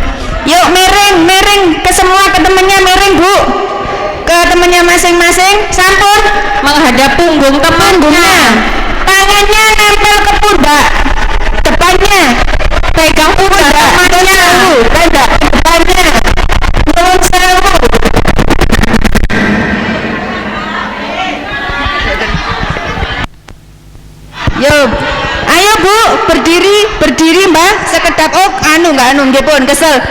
Yuk miring ke semua, ke temennya miring Bu. Ke temennya masing-masing, sampun menghadap punggung temannya. Tangannya nempel ke pundak. Depannya pegang pundak temannya Bu, pundak depannya. Nyuwun sewu. Yuk, ayo Bu, berdiri Mbak, sekedap. Nggih pun kesel.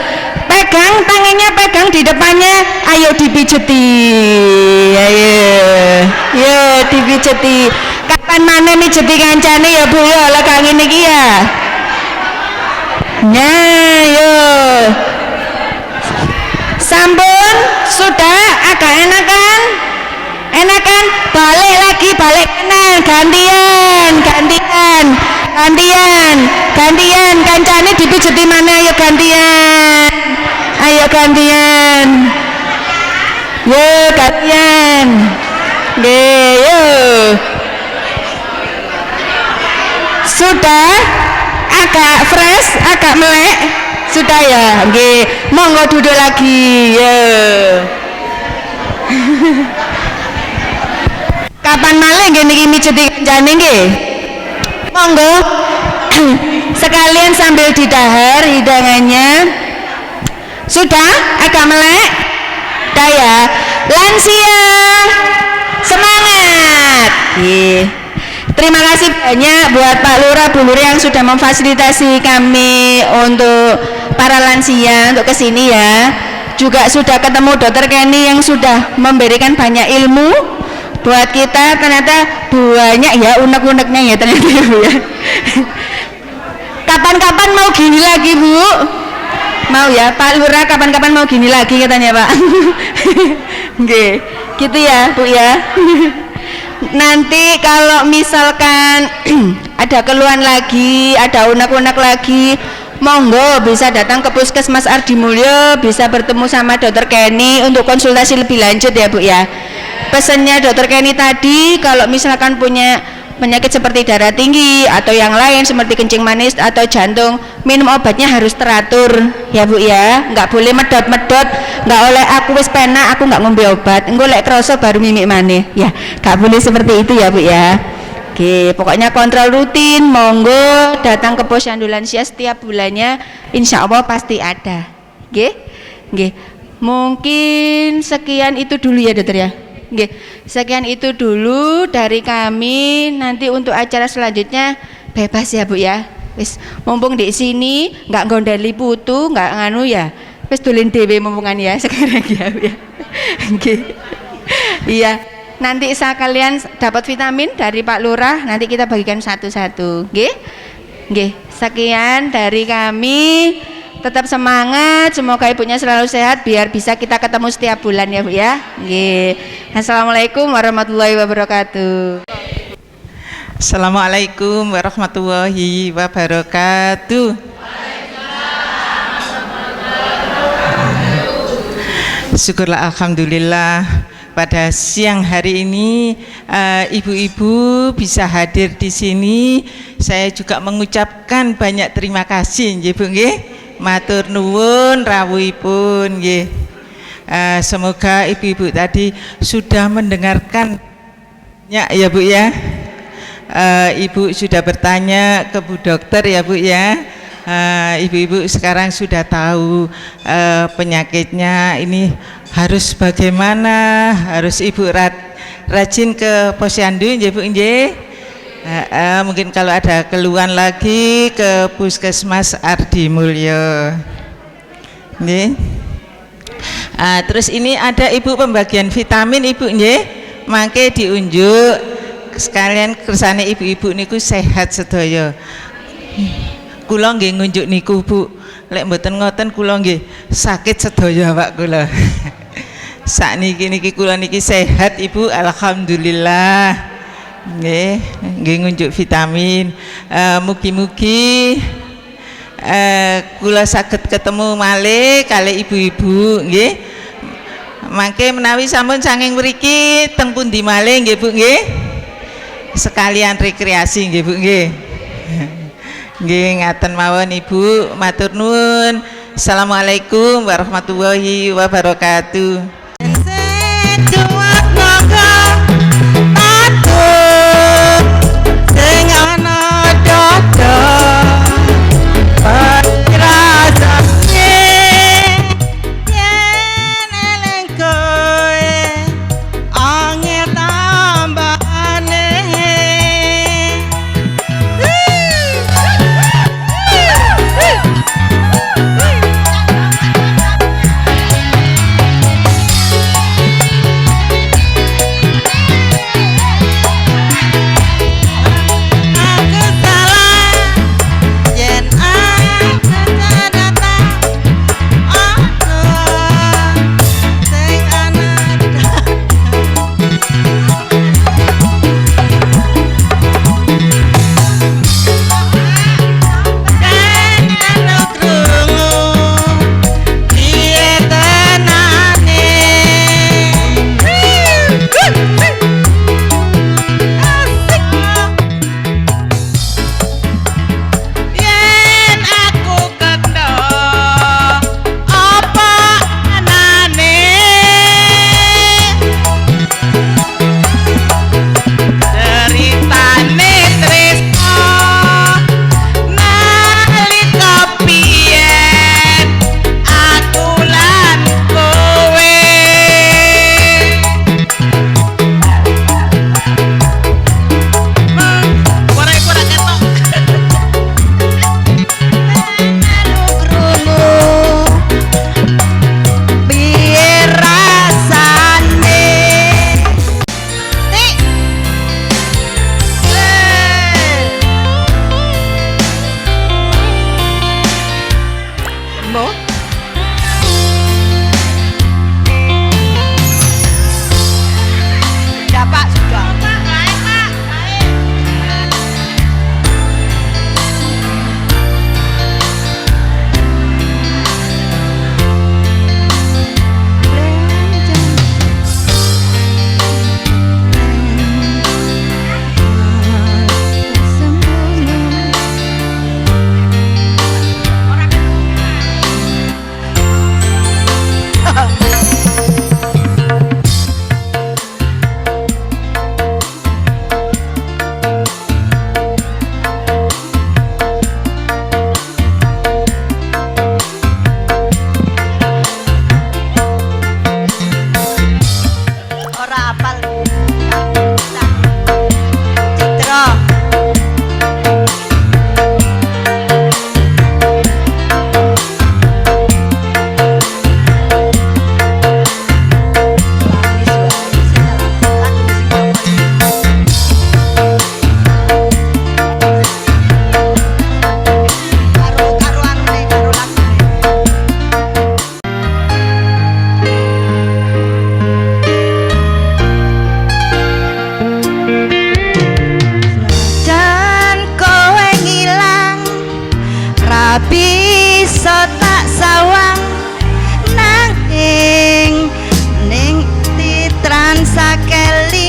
Pegang tangannya, pegang di depannya, ayo dipijeti. Ayo dipijeti. Kapan mana mijeti kancane ya Bu ya, lah kang ngene iki ya. Nah, yo. Sampun, sudah agak enakan? Balik kanan, gantian, kancane dipijeti mana, ayo gantian. Yo gantian. Nggih, yo. Sudah agak fresh, agak melek. Sudah ya, nggih. Monggo duduk lagi. Yo. Kapan malih nggih niki mijeti kancane nggih? Monggo. Sekalian sambil didahar hidangannya. Sudah agak melek? Daya. Lansia, semangat. Terima kasih banyak buat Pak Lurah, Bu Lurah yang sudah memfasilitasi kami untuk para lansia untuk kesini ya. Juga sudah ketemu Dokter Kenny yang sudah memberikan banyak ilmu buat kita. Ternyata banyak ya unek-uneknya ya ternyata ya Bu ya. Kapan-kapan mau gini lagi Bu? Mau ya Pak Lurah, kapan-kapan mau gini lagi katanya Pak. Nggih, gitu ya Bu ya. nanti kalau misalkan ada keluhan lagi, ada unek-unek lagi, monggo bisa datang ke Puskesmas Ardi Mulyo, bisa bertemu sama Dokter Kenny untuk konsultasi lebih lanjut ya Bu ya. Pesannya Dokter Kenny tadi, kalau misalkan punya penyakit seperti darah tinggi atau yang lain seperti kencing manis atau jantung, minum obatnya harus teratur ya Bu ya, nggak boleh medot-medot, nggak oleh aku wis penak aku nggak ngombe obat, engko lek kroso baru mimik maneh ya, nggak boleh seperti itu ya Bu ya. Oke, pokoknya kontrol rutin, monggo datang ke Posyandu Lansia setiap bulannya, insya Allah pasti ada. Oke, oke. Mungkin sekian itu dulu ya Dokter ya. Oke, sekian itu dulu dari kami. Nanti untuk acara selanjutnya bebas ya Bu ya. Wis mumpung di sini nggak gondeli putu, nggak nganu ya. Wis dolen dhewe mumpungan ya sekarang ya Bu ya. Oke. Iya. Nanti sekalian dapat vitamin dari Pak Lurah, nanti kita bagikan satu-satu. Nggih? Nggih. Sekian dari kami. Tetap semangat, semoga ibunya selalu sehat biar bisa kita ketemu setiap bulan ya Bu ya. Nggih. Assalamualaikum warahmatullahi wabarakatuh. Assalamualaikum warahmatullahi wabarakatuh. Syukurlah alhamdulillah pada siang hari ini ibu-ibu bisa hadir di sini. Saya juga mengucapkan banyak terima kasih nggih Bu nggih. Matur nuwun rawuhipun nggih. Semoga ibu-ibu tadi sudah mendengarkan ya Bu ya. Ibu sudah bertanya ke Bu Dokter ya Bu ya. Ibu-ibu sekarang sudah tahu penyakitnya ini harus bagaimana, harus ibu rajin ke Posyandu nggih Bu nggih. Mungkin kalau ada keluhan lagi ke Puskesmas Ardi Mulyo. Nggih. Terus ini ada ibu pembagian vitamin ibu nggih. Mangke diunjuk sekalian kersane ibu-ibu niku sehat sedaya. Kula nggih ngunjuk niku Bu. Lek mboten ngoten kula nggih sakit sedaya Pak kula. Sakniki kula niki sehat Ibu, alhamdulillah. Nggih, nggih ngunjuk vitamin. Mugi-mugi kula saged ketemu malih kali ibu-ibu nggih. Mangke menawi sampun saking mriki teng pundi malih nggih Bu nggih. Sekalian rekreasi nggih Bu nggih. Nggih ngaten mawon Ibu, matur nuwun. Assalamualaikum warahmatullahi wabarakatuh.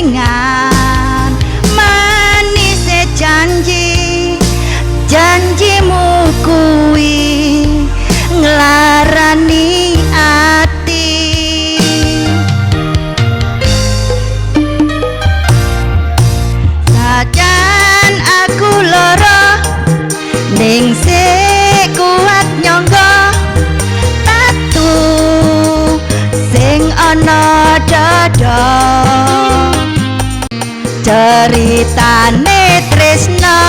kelingan manis janjimu kuwi nglarani ati. Sajan aku lara ning sik kuat nyangga tatu sing ana dada. Ceritane tresna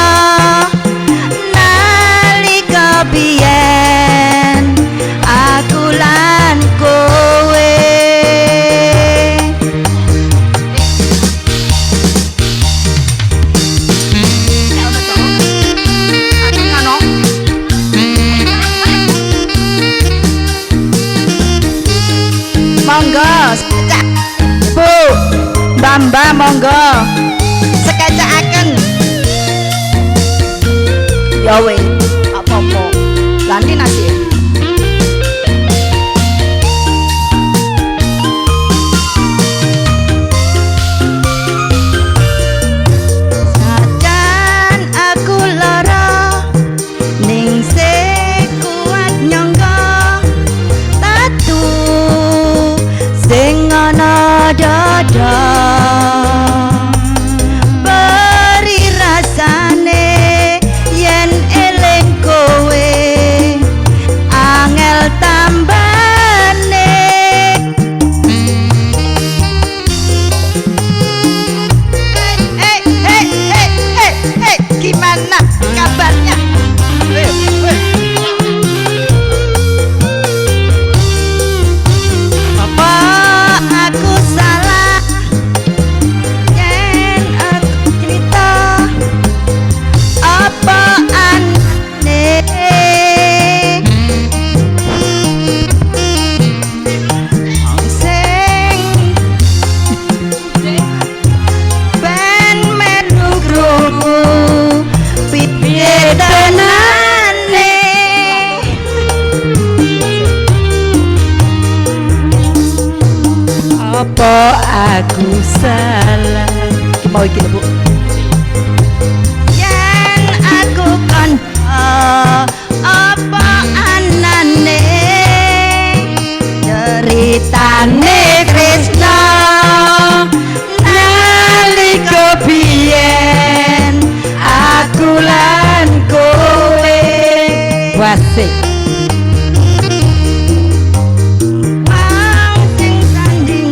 nalika biyen aku lan kowe. Monggo sekecak Bu Mbah monggo sekecakaken. Ya weh apa-apa lanti nasi. Sajan aku lara ning sik kuat nyangga tatu sing ana dada. Beri rasane yen eling kowe angel tambane. Hey, gimana kabarnya? Apa aku salah yen aku cerita apa aneh sing ben melu krungu piye tenane. Apa aku salah mau iki Bu yen aku kandha apa anane ceritane tresna nalika biyen aku lan kowe. Wasik wong sing sanding.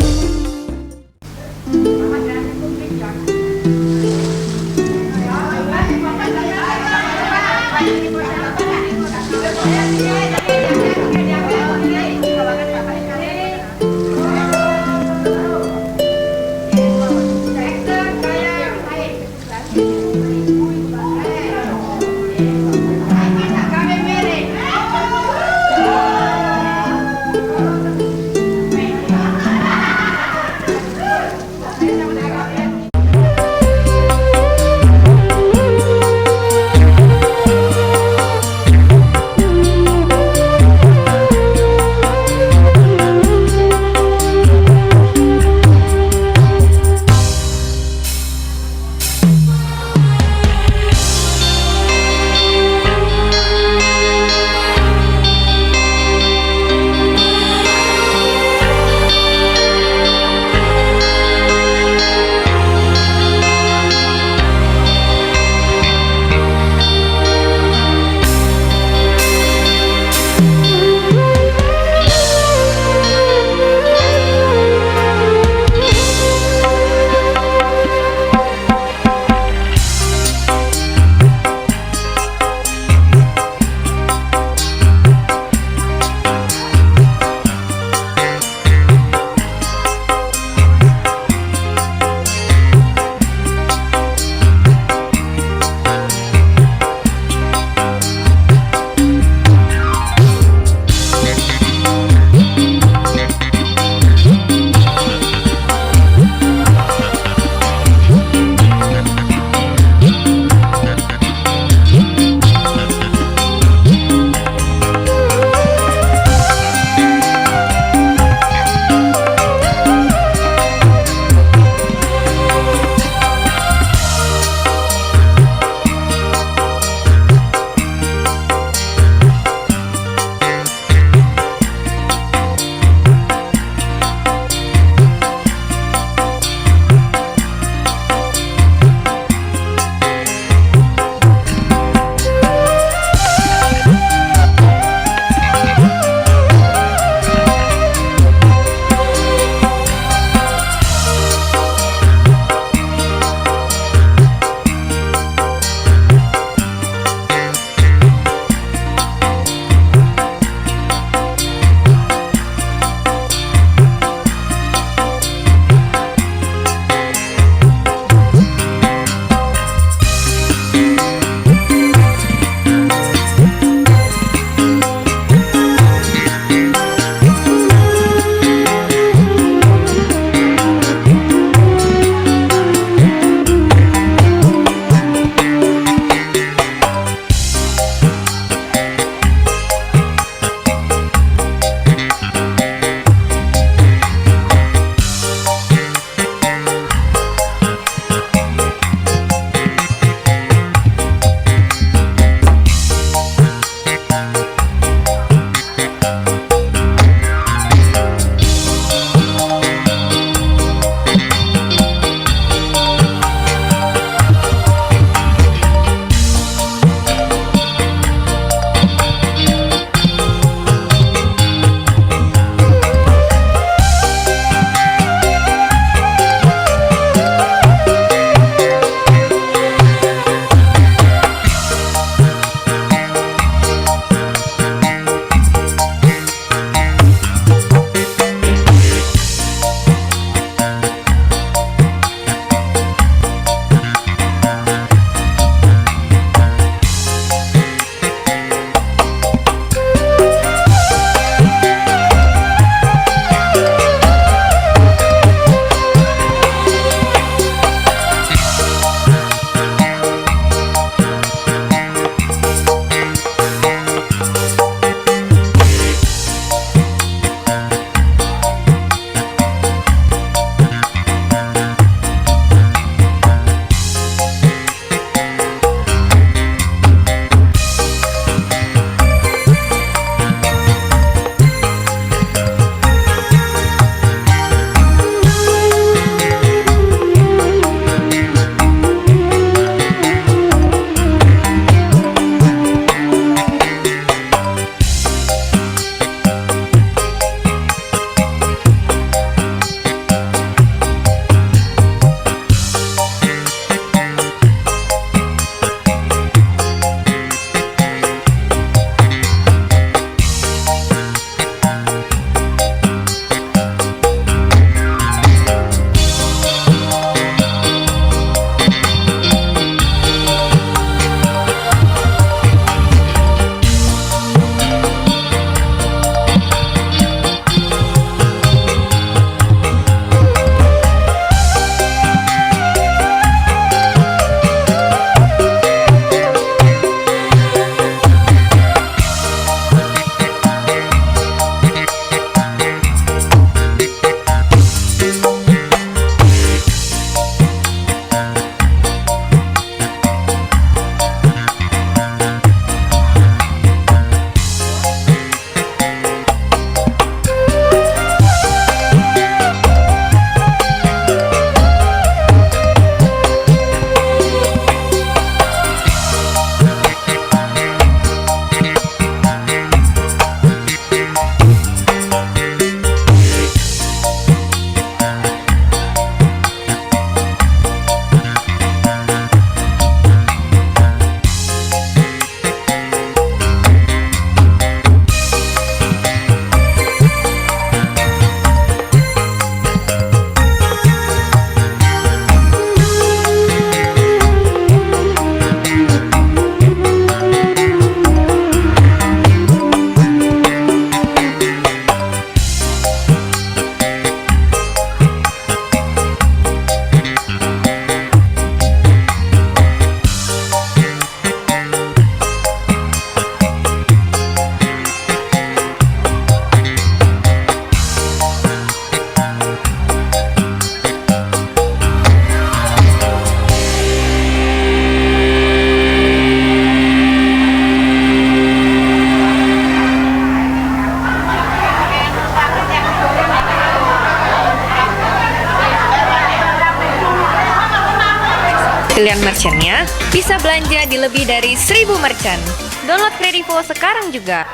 pilihan merchantnya, bisa belanja di lebih dari 1000 merchant. Download Kredivo sekarang juga.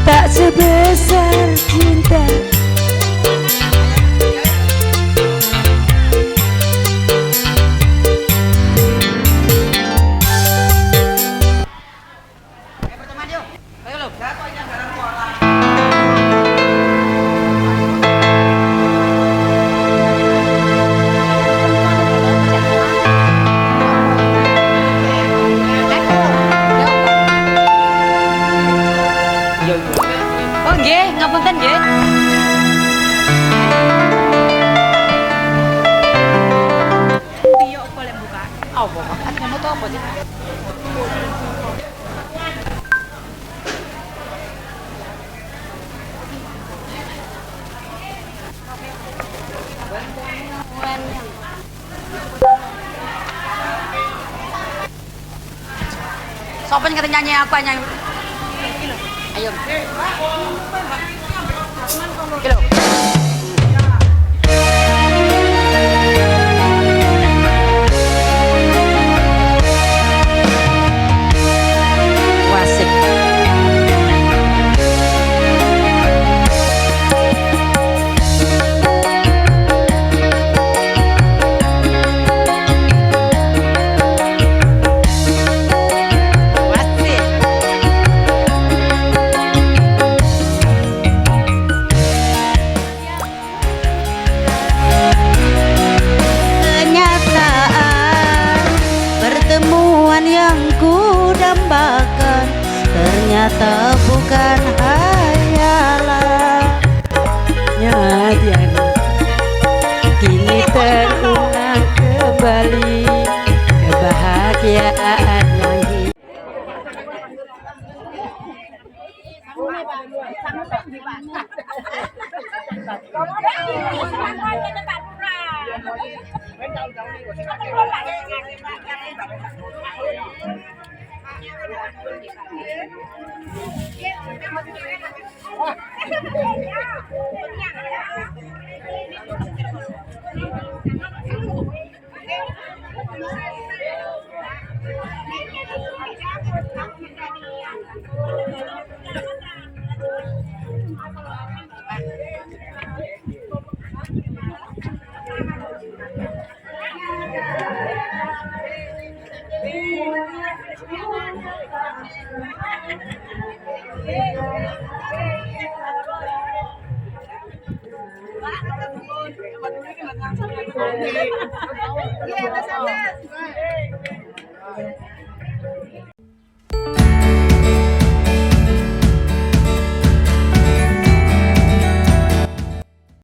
Tak sebesar cinta. Oh nggih, ngapunten nggih. Sopan kata nyanyi apa nyanyi? Ayo. Kilo. Wasik. Kenyataan pertemuan yang ku dambakan ternyata bukan hayalan. Nyatian kini terulang kembali kebahagiaan yang hidup. Iya, Mas Anas.